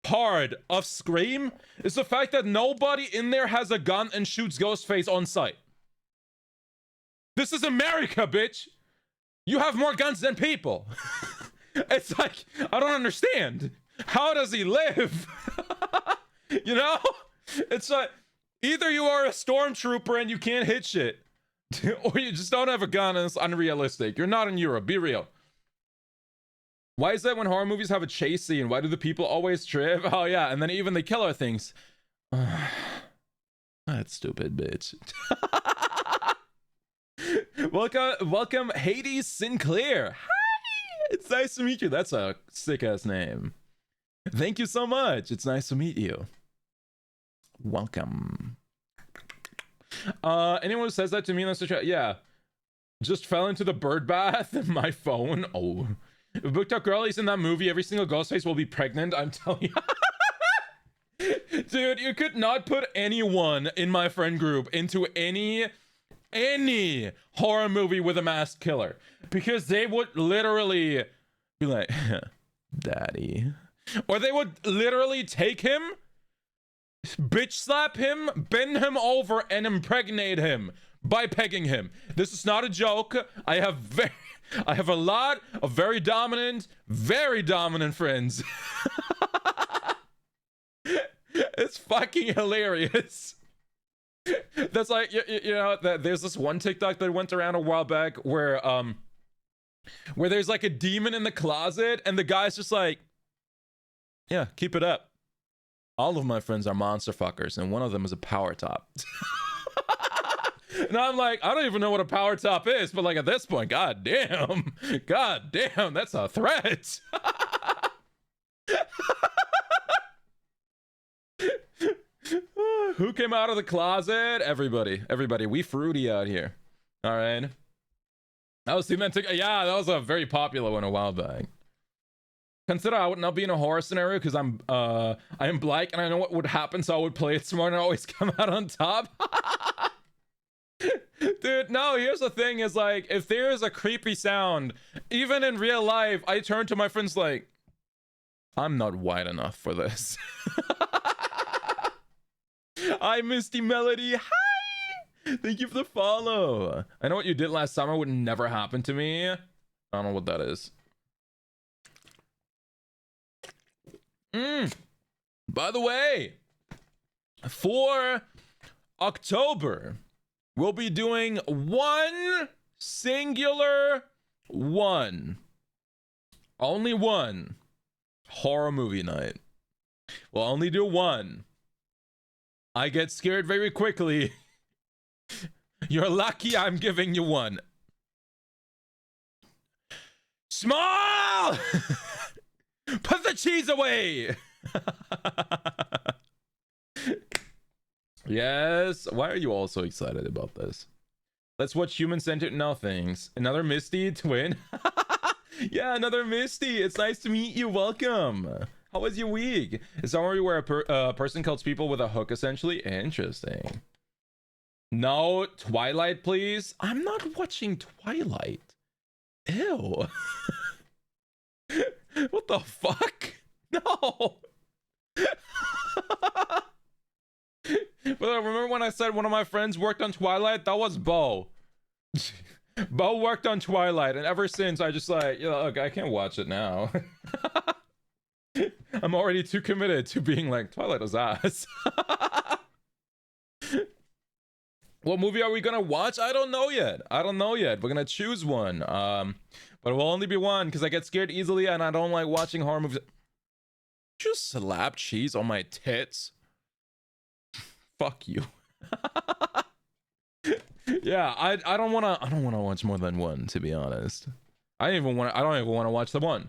part of Scream is the fact that nobody in there has a gun and shoots Ghostface on sight. This is America, bitch. You have more guns than people. It's like, I don't understand. How does he live? You know? It's like, either you are a stormtrooper and you can't hit shit, or you just don't have a gun and it's unrealistic. You're not in Europe. Be real. Why is that when horror movies have a chase scene? Why do the people always trip? Oh yeah, and then even the killer thinks, that's stupid, bitch. welcome, Hades Sinclair. Hi, it's nice to meet you. That's a sick ass name. Thank you so much. It's nice to meet you. Welcome. Anyone who says that to me in the chat, yeah, just fell into the bird bath. My phone. Oh. If Booked Up Girl is in that movie, every single Ghostface will be pregnant, I'm telling you. Dude, you could not put anyone in my friend group into any horror movie with a masked killer. Because they would literally be like, Daddy. Or they would literally take him, bitch slap him, bend him over, and impregnate him by pegging him. This is not a joke. I have a lot of very dominant friends. It's fucking hilarious. That's like, you know, there's this one TikTok that went around a while back where there's like a demon in the closet and the guy's just like, yeah, keep it up. All of my friends are monster fuckers and one of them is a power top. And I'm like, I don't even know what a power top is, but like at this point, god damn, that's a threat. Who came out of the closet? Everybody. We fruity out here. All right. That was semantic. Yeah, that was a very popular one a while back. Consider I would not be in a horror scenario because I am black and I know what would happen, so I would play it smart and always come out on top. Dude, no, here's the thing is like, if there's a creepy sound, even in real life, I turn to my friends like, I'm not white enough for this. Hi, Misty Melody. Hi! Thank you for the follow. I know what you did last summer would never happen to me. I don't know what that is. By the way, for October, we'll be doing one singular only one horror movie night. We'll only do one. I get scared very quickly. You're lucky I'm giving you one. Small! Put the cheese away! Yes. Why are you all so excited about this? Let's watch human-centered nothings. Another Misty twin? Yeah, another Misty. It's nice to meet you. Welcome. How was your week? Is somewhere where a person kills people with a hook, essentially? Interesting. No, Twilight, please. I'm not watching Twilight. Ew. What the fuck? No. But remember when I said one of my friends worked on Twilight? That was Bo. Bo worked on Twilight, and ever since I just like, you know, look, I can't watch it now. I'm already too committed to being like, Twilight was ass. What movie are we gonna watch? I don't know yet. We're gonna choose one. But it will only be one because I get scared easily and I don't like watching horror movies. Just slap cheese on my tits. Fuck you. Yeah, I don't wanna watch more than one, to be honest. I don't even wanna watch the one.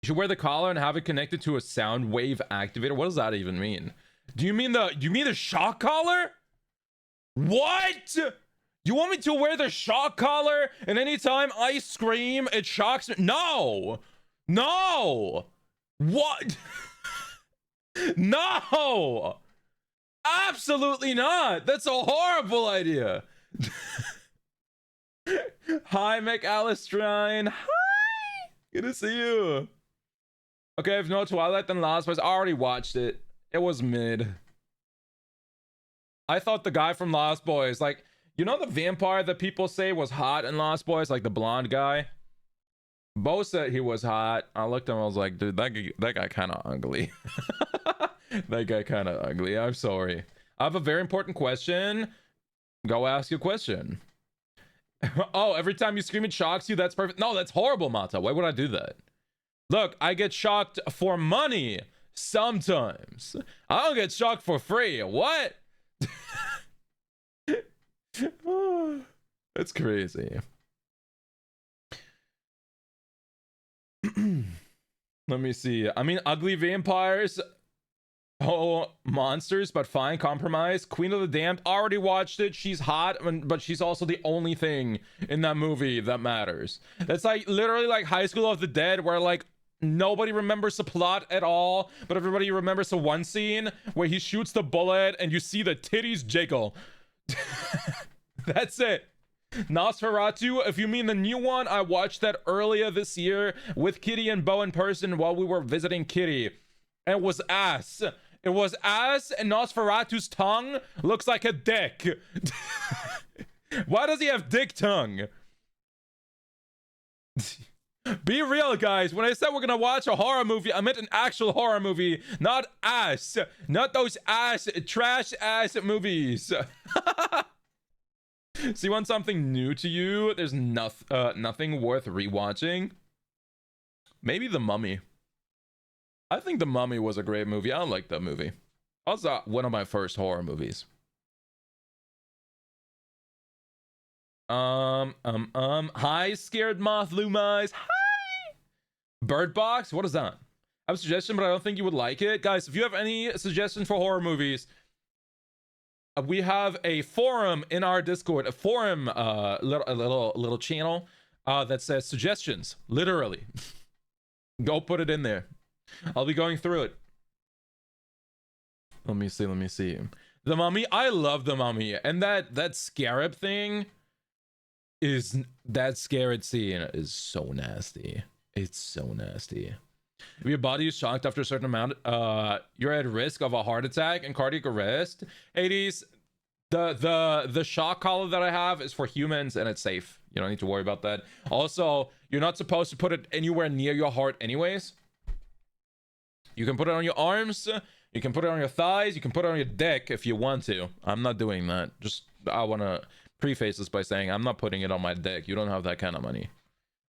You should wear the collar and have it connected to a sound wave activator. What does that even mean? Do you mean the shock collar? What? You want me to wear the shock collar and anytime I scream it shocks me? No. What? No. Absolutely not. That's a horrible idea. Hi, McAllistrine. Hi. Good to see you. Okay, if no Twilight, then Lost Boys. I already watched it. It was mid. I thought the guy from Lost Boys, like, you know the vampire that people say was hot in Lost Boys, like the blonde guy? Bo said he was hot. I looked at him, I was like, dude, that guy kind of ugly. That guy kind of ugly. I'm sorry. I have a very important question. Go ask your question. Oh, every time you scream it shocks you? That's perfect. No, that's horrible, Mata. Why would I do that? Look, I get shocked for money sometimes. I don't get shocked for free. What? That's crazy. Let me see. I mean, ugly vampires. Oh, monsters, but fine. Compromise. Queen of the Damned. Already watched it. She's hot, but she's also the only thing in that movie that matters. That's like literally like High School of the Dead, where like nobody remembers the plot at all, but everybody remembers the one scene where he shoots the bullet and you see the titties jiggle. That's it. Nosferatu, if you mean the new one, I watched that earlier this year with Kitty and Bo in person while we were visiting Kitty. And it was ass. It was ass, and Nosferatu's tongue looks like a dick. Why does he have dick tongue? Be real, guys. When I said we're gonna watch a horror movie, I meant an actual horror movie, not ass. Not those ass, trash ass movies. So you want something new to you? There's nothing worth rewatching. Maybe The Mummy. I think The Mummy was a great movie. I like that movie. Also, one of my first horror movies. Hi, Scared Moth Lumais. Hi. Bird Box. What is that? I have a suggestion, but I don't think you would like it. Guys, if you have any suggestions for horror movies, we have a forum in our Discord, a forum, little channel that says suggestions, literally. Go put it in there. I'll be going through it. Let me see. The Mummy, I love The Mummy, and that scarab thing is, that scarab scene is so nasty. It's so nasty. If your body is shocked after a certain amount, you're at risk of a heart attack and cardiac arrest. Hades, the shock collar that I have is for humans and it's safe. You don't need to worry about that. Also, you're not supposed to put it anywhere near your heart anyways. You can put it on your arms, you can put it on your thighs, you can put it on your dick if you want to. I'm not doing that. Just, I want to preface this by saying I'm not putting it on my dick. You don't have that kind of money.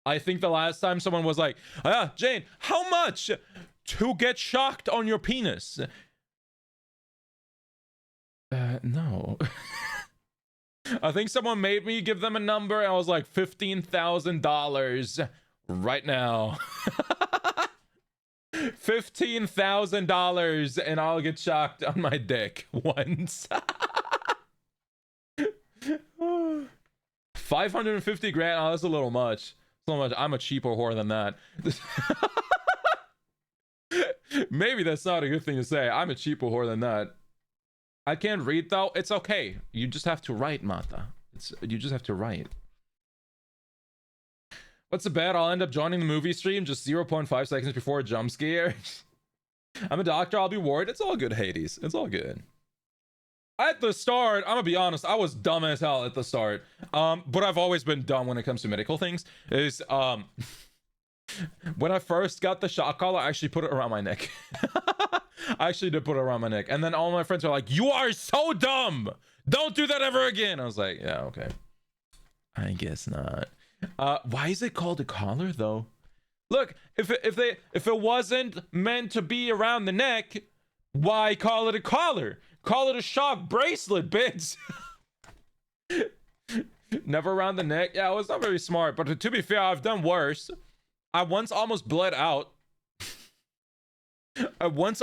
I think the last time someone was like, Jane, how much to get shocked on your penis? No. I think someone made me give them a number and I was like, $15,000 right now. $15,000 and I'll get shocked on my dick once. 550 grand. Oh, that's a little much. So much. I'm a cheaper whore than that. Maybe that's not a good thing to say. I'm a cheaper whore than that. I can't read though. It's okay. You just have to write, Mata. You just have to write. What's the bet? I'll end up joining the movie stream just 0.5 seconds before a jump scare. I'm a doctor. I'll be worried. It's all good, Hades. It's all good. At the start, I'm gonna be honest, I was dumb as hell at the start. But I've always been dumb when it comes to medical things. When I first got the shock collar, I actually put it around my neck. I actually did put it around my neck. And then all my friends were like, you are so dumb! Don't do that ever again! I was like, yeah, okay. I guess not. Why is it called a collar though? Look, if it wasn't meant to be around the neck, why call it a collar? Call it a shock bracelet, bitch. Never around the neck. Yeah, it was not very smart, but to be fair, I've done worse. I once almost bled out. Well,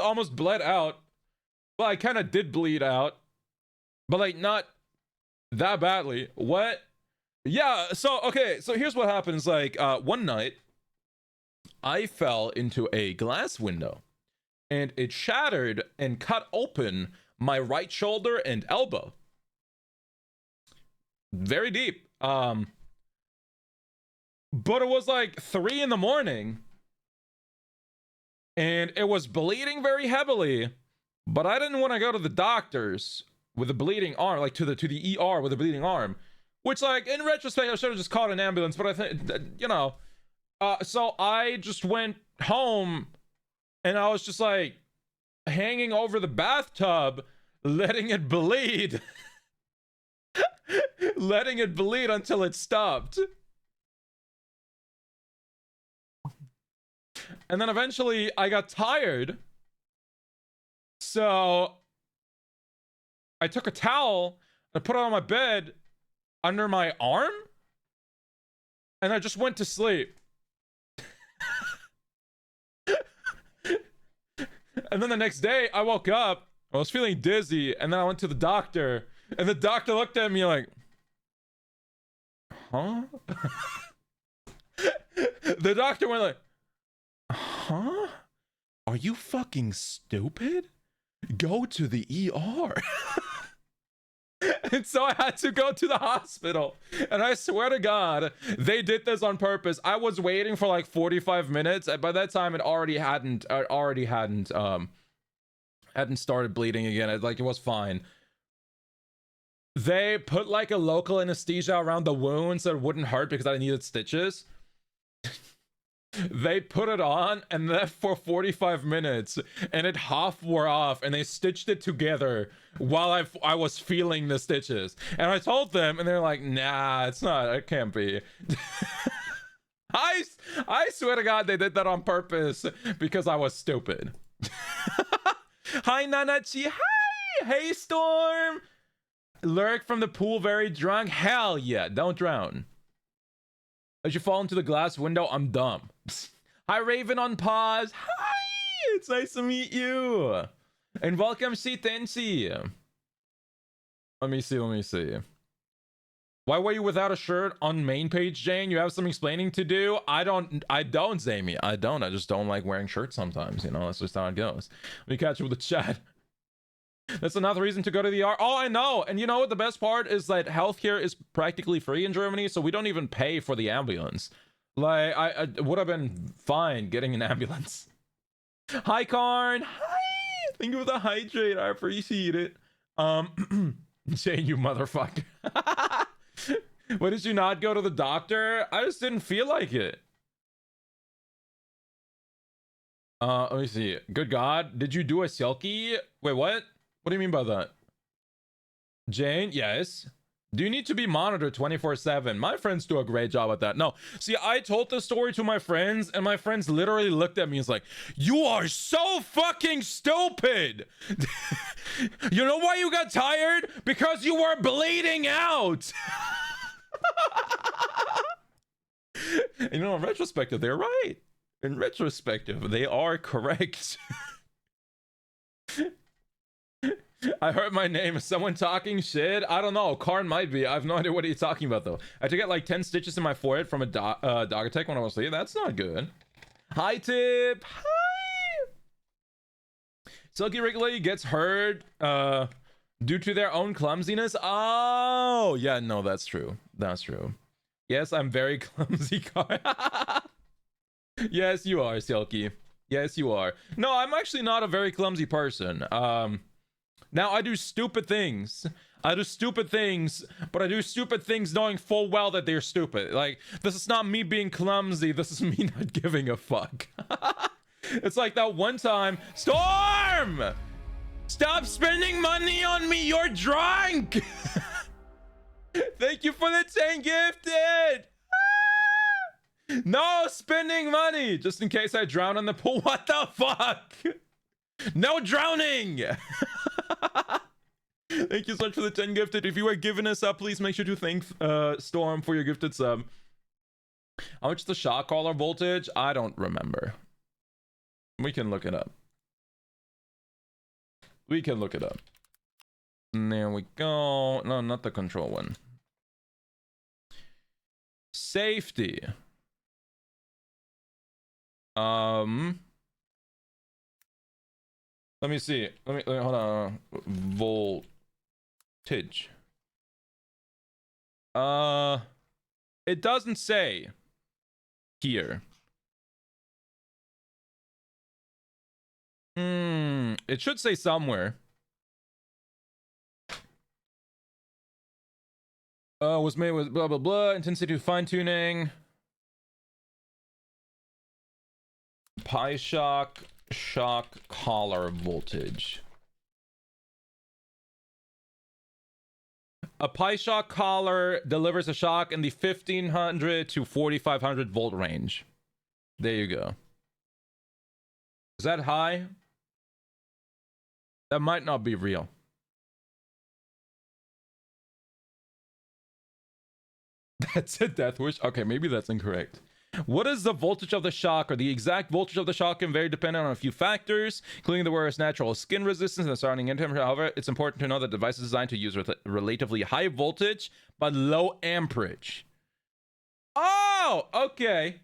I kind of did bleed out, but like not that badly. What? Yeah, so okay, so here's what happens. Like one night I fell into a glass window and it shattered and cut open my right shoulder and elbow. Very deep. But it was like 3 in the morning and it was bleeding very heavily, but I didn't want to go to the doctors with a bleeding arm, like to the ER with a bleeding arm, which like in retrospect I should have just called an ambulance, but I think, you know, so I just went home and I was just like hanging over the bathtub, letting it bleed. Letting it bleed until it stopped. And then eventually I got tired. So I took a towel and put it on my bed under my arm. And I just went to sleep. And then the next day I woke up, I was feeling dizzy, and then I went to the doctor, and the doctor looked at me like, huh? The doctor went like, huh? Are you fucking stupid? Go to the ER. And so I had to go to the hospital, and I swear to God, they did this on purpose. I was waiting for like 45 minutes, and by that time it hadn't started bleeding again. It was fine. They put like a local anesthesia around the wound so it wouldn't hurt because I needed stitches. They put it on and left for 45 minutes and it half wore off, and they stitched it together while I was feeling the stitches. And I told them and they're like, nah, it's not, it can't be. I swear to God they did that on purpose because I was stupid. Hi Nanachi. Hi. Hey Storm. Lurk from the pool very drunk. Hell yeah, don't drown. As you fall into the glass window, I'm dumb. Hi, Raven on pause. Hi, it's nice to meet you. And welcome, Tensi. Let me see. Why were you without a shirt on main page, Jane? You have some explaining to do? I don't, Zamie. I don't. I just don't like wearing shirts sometimes, you know? That's just how it goes. Let me catch you with the chat. That's another reason to go to the ER. Oh, I know. And you know what the best part is? That healthcare is practically free in Germany, so we don't even pay for the ambulance. Like, I would have been fine getting an ambulance. Hi, Karn. Hi. Thank you for the hydrate. I appreciate it. Jane, you motherfucker. Why did you not go to the doctor? I just didn't feel like it. Let me see. Good God. Did you do a selkie? Wait, what? What do you mean by that? Jane, yes. Do you need to be monitored 24/7? My friends do a great job at that. No, see, I told the story to my friends, and my friends literally looked at me and was like, you are so fucking stupid. You know why you got tired? Because you were bleeding out. You know, in retrospective, they're right. In retrospective, they are correct. I heard my name. Is someone talking shit? I don't know. Karn might be. I have no idea what he's talking about, though. I had to get like 10 stitches in my forehead from a dog attack when I was asleep. That's not good. Hi, Tip. Hi. Silky regularly gets hurt due to their own clumsiness. Oh, yeah, no, that's true. That's true. Yes, I'm very clumsy, Karn. Yes, you are, Silky. Yes, you are. No, I'm actually not a very clumsy person. Now, I do stupid things. I do stupid things, but I do stupid things knowing full well that they're stupid. Like, this is not me being clumsy. This is me not giving a fuck. It's like that one time. Storm! Stop spending money on me. You're drunk. Thank you for the 10 gifted. No spending money. Just in case I drown in the pool. What the fuck? No drowning. Thank you so much for the 10 gifted. If you are giving us up, please make sure to thank Storm for your gifted sub. How much is the shock collar voltage? I don't remember. We can look it up. We can look it up. And there we go. No, not the control one. Safety. Let me see. Let me hold on. Voltage. It doesn't say here. It should say somewhere. Was made with blah blah blah. Intensity fine tuning. Pi shock collar voltage. A pi shock collar delivers a shock in the 1500 to 4500 volt range. There you go. Is that high? That might not be real. That's a death wish. Okay, maybe that's incorrect. What is the voltage of the shock, or the exact voltage of the shock can vary depending on a few factors, including the wearer's natural skin resistance and the surrounding air temperature. However, it's important to know that the device is designed to use relatively high voltage but low amperage. Oh, okay.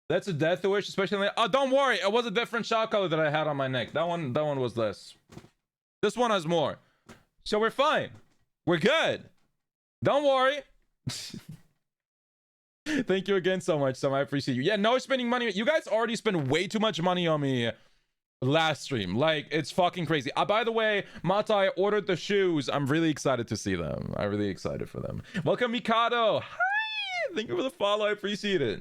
That's a death wish, especially. Oh, don't worry, it was a different shock color that I had on my neck. That one was less. This one has more, so we're fine. We're good. Don't worry. Thank you again so much, Sam. I appreciate you. Yeah, no spending money. You guys already spent way too much money on me last stream. Like, it's fucking crazy. By the way, Mata, I ordered the shoes. I'm really excited to see them. I'm really excited for them. Welcome, Mikado. Hi. Thank you for the follow. I appreciate it.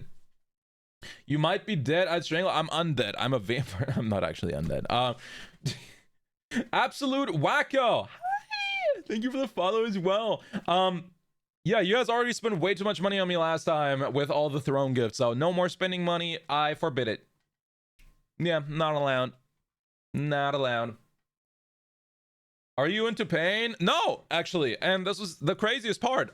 You might be dead. I'd strangle. I'm undead. I'm a vampire. I'm not actually undead. Absolute wacko. Hi. Thank you for the follow as well. Yeah, you guys already spent way too much money on me last time with all the throne gifts, so no more spending money. I forbid it. Yeah, not allowed. Not allowed. Are you into pain? No, actually. And this was the craziest part.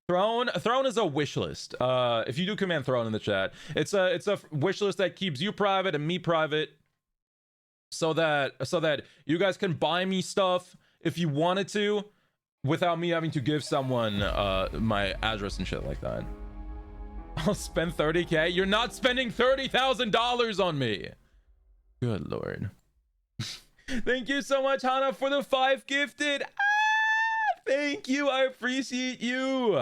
Throne is a wish list. If you do command throne in the chat, it's a wish list that keeps you private and me private, so that you guys can buy me stuff if you wanted to, without me having to give someone my address and shit like that. I'll spend 30K. You're not spending $30,000 on me. Good lord. Thank you so much, Hana, for the 5 gifted. Thank you. I appreciate you.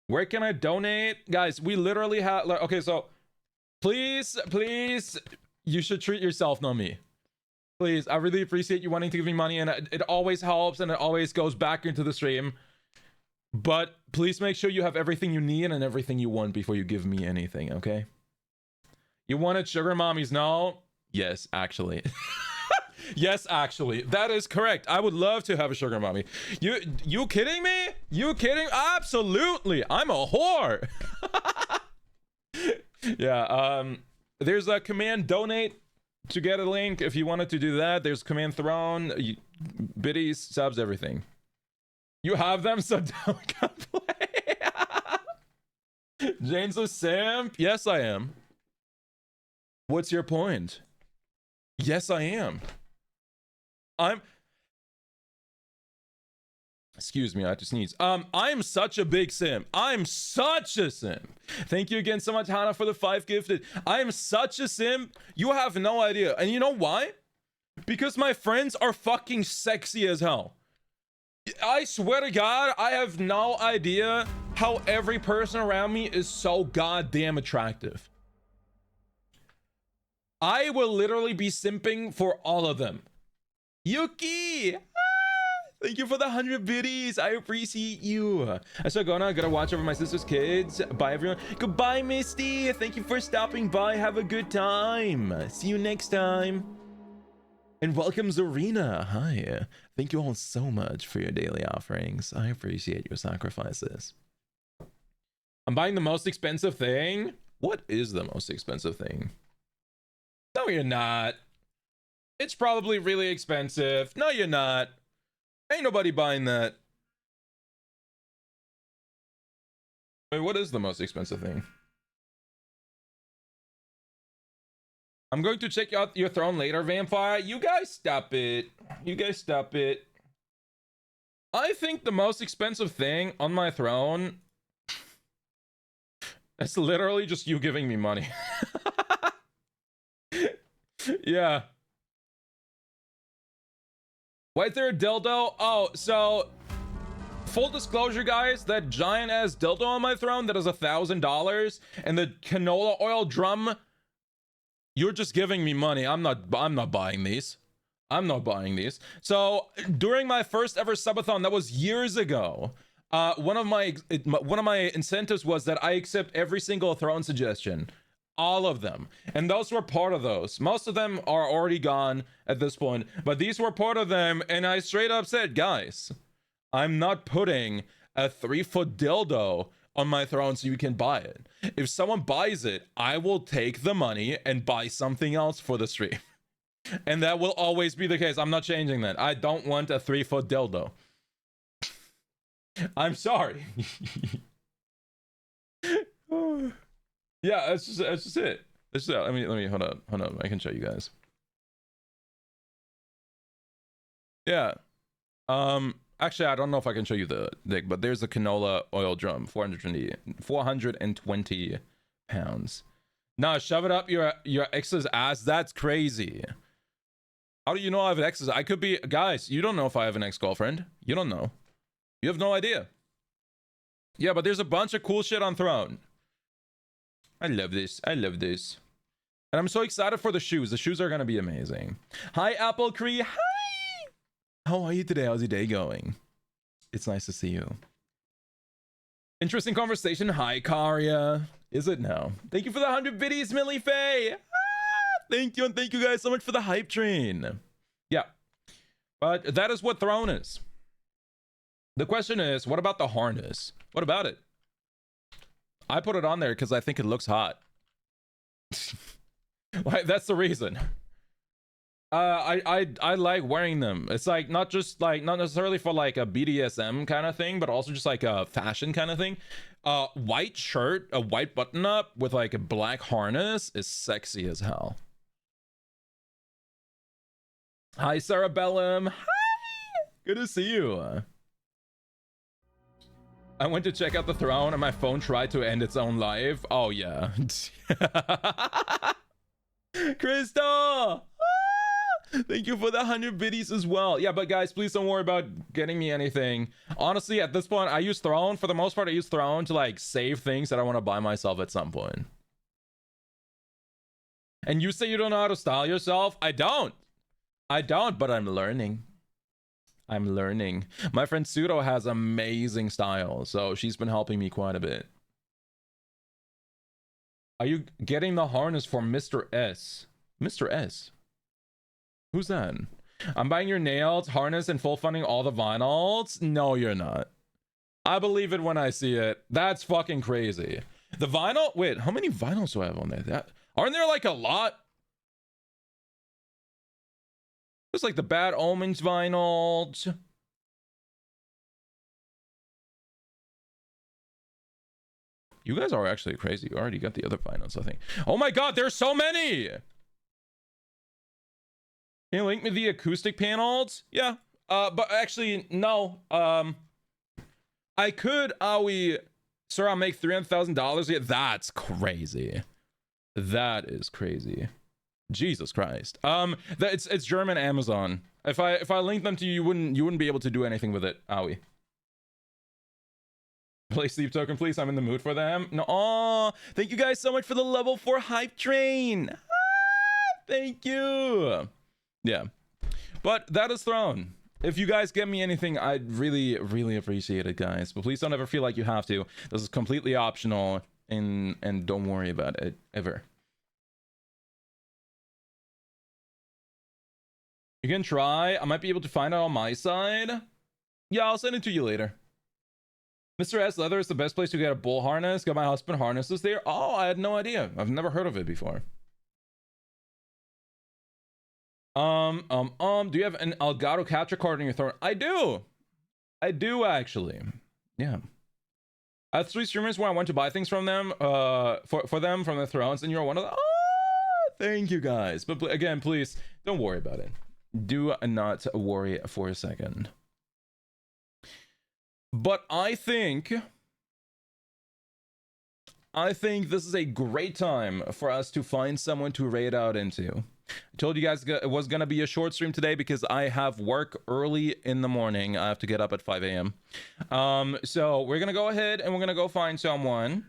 Where can I donate? Guys, we literally have... Okay, so please, you should treat yourself, not me. Please, I really appreciate you wanting to give me money, and it always helps, and it always goes back into the stream. But please make sure you have everything you need and everything you want before you give me anything, okay? You wanted sugar mommies? No? Yes, actually. Yes, actually. That is correct. I would love to have a sugar mommy. You kidding me? You kidding? Absolutely. I'm a whore. Yeah, there's a command donate to get a link if you wanted to do that. There's command throne, biddies, subs, everything. You have them, so don't complain. Jane's a simp. Yes, I am. What's your point? Yes, I am. Excuse me, I had to sneeze. I'm such a big simp. I'm such a simp. Thank you again so much, Hannah, for the 5 gifted. I am such a simp. You have no idea. And you know why? Because my friends are fucking sexy as hell. I swear to God, I have no idea how every person around me is so goddamn attractive. I will literally be simping for all of them. Yuki! Thank you for the 100 biddies. I appreciate you. I still gotta watch over my sister's kids. Bye, everyone. Goodbye, Misty. Thank you for stopping by. Have a good time. See you next time. And welcome, Zarina. Hi. Thank you all so much for your daily offerings. I appreciate your sacrifices. I'm buying the most expensive thing. What is the most expensive thing? No, you're not. It's probably really expensive. No, you're not. Ain't nobody buying that. Wait, what is the most expensive thing? I'm going to check out your throne later, Vampire. You guys stop it. You guys stop it. I think the most expensive thing on my throne... It's literally just you giving me money. Yeah. Why is there a dildo? Oh, so full disclosure, guys, that giant ass dildo on my throne that is $1,000 and the canola oil drum, you're just giving me money. I'm not buying these. I'm not buying these. So during my first ever subathon, that was years ago, one of my incentives was that I accept every single throne suggestion. All of them. And those were part of those. Most of them are already gone at this point, but these were part of them. And I straight up said, guys, I'm not putting a 3-foot dildo on my throne so you can buy it. If someone buys it, I will take the money and buy something else for the stream. And that will always be the case. I'm not changing that. I don't want a 3-foot dildo. I'm sorry. Yeah, that's just it. That's just it. Let me hold up. I can show you guys. Yeah. Actually, I don't know if I can show you the dick, but there's a canola oil drum, 420 pounds. Nah, shove it up your ex's ass. That's crazy. How do you know I have an ex's? I could be, guys. You don't know if I have an ex-girlfriend. You don't know. You have no idea. Yeah, but there's a bunch of cool shit on Throne. I love this. I love this. And I'm so excited for the shoes. The shoes are going to be amazing. Hi, Apple Cree. Hi. How are you today? How's your day going? It's nice to see you. Interesting conversation. Hi, Karya. Is it now? Thank you for the 100 biddies, Millie Faye. Thank you. And thank you guys so much for the hype train. Yeah. But that is what Throne is. The question is, what about the harness? What about it? I put it on there because I think it looks hot. That's the reason. I like wearing them. It's like not necessarily for like a BDSM kind of thing, but also just like a fashion kind of thing. White shirt, a white button up with like a black harness is sexy as hell. Hi, Sarabellum. Hi, good to see you. I went to check out the throne and my phone tried to end its own life. Oh yeah. Crystal! Thank you for the 100 biddies as well. Yeah, but guys, please don't worry about getting me anything. Honestly, at this point, I use Throne. For the most part, I use Throne to like save things that I want to buy myself at some point. And you say you don't know how to style yourself? I don't, but I'm learning. I'm learning. My friend Pseudo has amazing style, so she's been helping me quite a bit. Are you getting the harness for Mr. S? Mr. S? Who's that? I'm buying your nails, harness, and full funding all the vinyls? No, you're not. I believe it when I see it. That's fucking crazy. The vinyl? Wait, how many vinyls do I have on there? Aren't there like a lot? There's like the Bad Omens vinyls. You guys are actually crazy. You already got the other vinyls, I think. Oh my god, there's so many! Can you link me the acoustic panels? Yeah. But actually, no. I could, sir, I'll make $300,000. Yeah, that's crazy. That is crazy. Jesus Christ. It's German Amazon. If I link them to you, you wouldn't be able to do anything with it, Owie. Play Sleep Token, please. I'm in the mood for them. No, aw, thank you guys so much for the level 4 hype train. Thank you. Yeah, but that is Throne. If you guys get me anything, I'd really, really appreciate it, guys. But please don't ever feel like you have to. This is completely optional, and don't worry about it ever. You can try. I might be able to find it on my side. Yeah, I'll send it to you later. Mr. S Leather is the best place to get a bull harness. Got my husband harnesses there. Oh, I had no idea. I've never heard of it before. Do you have an Elgato capture card in your throne? I do actually. Yeah. I have 3 streamers where I went to buy things from them, for them from the thrones, and you're one of them. Oh, thank you guys. But again, please don't worry about it. Do not worry for a second. But I think this is a great time for us to find someone to raid out into. I told you guys it was going to be a short stream today because I have work early in the morning. I have to get up at 5 a.m. So we're going to go ahead and we're going to go find someone.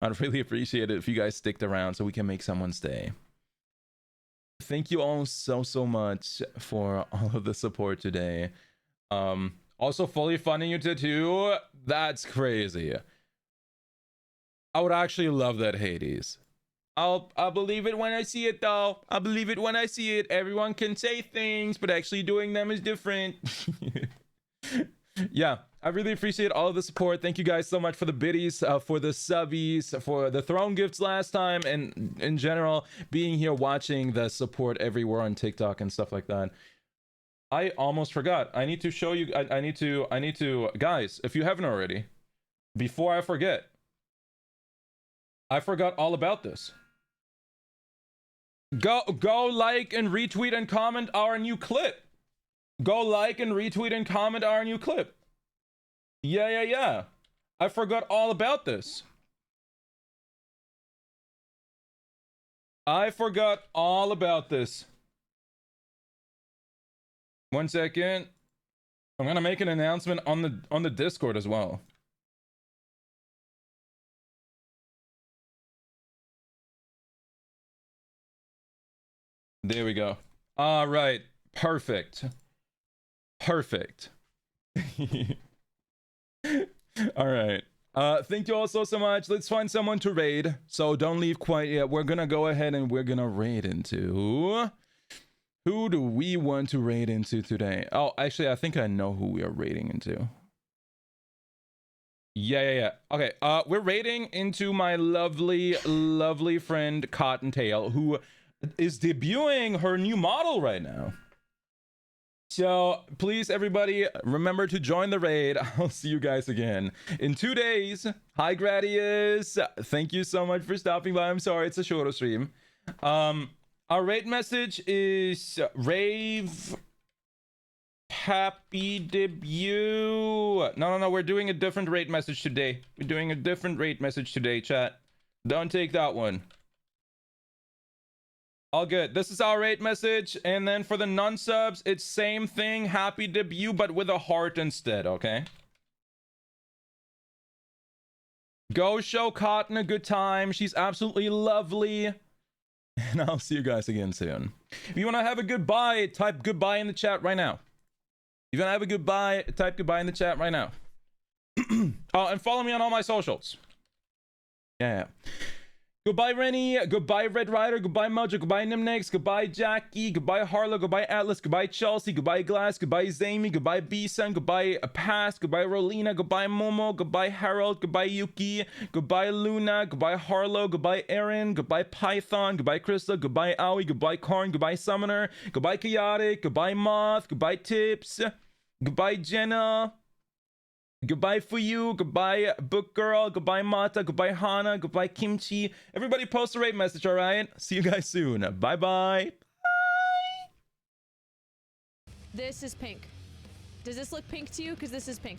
I'd really appreciate it if you guys sticked around so we can make someone stay. Thank you all so much for all of the support today. Also fully funding you too. That's crazy. I would actually love that, Hades. I'll believe it when I see it, though. I'll believe it when I see it. Everyone can say things, but actually doing them is different. Yeah, I really appreciate all of the support. Thank you guys so much for the biddies, for the subbies, for the throne gifts last time, and in general, being here watching the support everywhere on TikTok and stuff like that. I almost forgot. I need to show you. I need to, guys, if you haven't already, before I forget, I forgot all about this. Go like and retweet and comment our new clip. Go like and retweet and comment our new clip. Yeah. I forgot all about this. I forgot all about this. 1 second. I'm gonna make an announcement on the Discord as well. There we go. All right. Perfect. All right. Thank you all so much. Let's find someone to raid. So don't leave quite yet. We're gonna go ahead and we're gonna raid into. Who do we want to raid into today? Oh, actually, I think I know who we are raiding into. Yeah. Okay, we're raiding into my lovely friend Cottontail, who is debuting her new model right now. So please, everybody, remember to join the raid. I'll see you guys again in 2 days. Hi, Gradius. Thank you so much for stopping by. I'm sorry, it's a shorter stream. Our raid message is rave happy debut. No, we're doing a different raid message today. We're doing a different raid message today, chat. Don't take that one. All good. This is our raid message, and then for the non-subs, it's same thing, happy debut, but with a heart instead, okay? Go show Cotton a good time. She's absolutely lovely. And I'll see you guys again soon. If you want to have a goodbye, type goodbye in the chat right now. If you want to have a goodbye, type goodbye in the chat right now. Oh, and follow me on all my socials. Yeah. Goodbye, Rennie. Goodbye, Red Rider. Goodbye, Mojo. Goodbye, Nimnex. Goodbye, Jackie. Goodbye, Harlow. Goodbye, Atlas. Goodbye, Chelsea. Goodbye, Glass. Goodbye, Zamy. Goodbye, B-Sun. Goodbye, Pass. Goodbye, Rolina. Goodbye, Momo. Goodbye, Harold. Goodbye, Yuki. Goodbye, Luna. Goodbye, Harlow. Goodbye, Aaron. Goodbye, Python. Goodbye, Crystal. Goodbye, Aoi. Goodbye, Karn. Goodbye, Summoner. Goodbye, Chaotic. Goodbye, Moth. Goodbye, Tips. Goodbye, Jenna. Goodbye for you. Goodbye, Book Girl. Goodbye, Mata. Goodbye, Hana. Goodbye, Kimchi. Everybody post a rate message, all right? See you guys soon. Bye-bye. Bye. This is pink. Does this look pink to you? Because this is pink.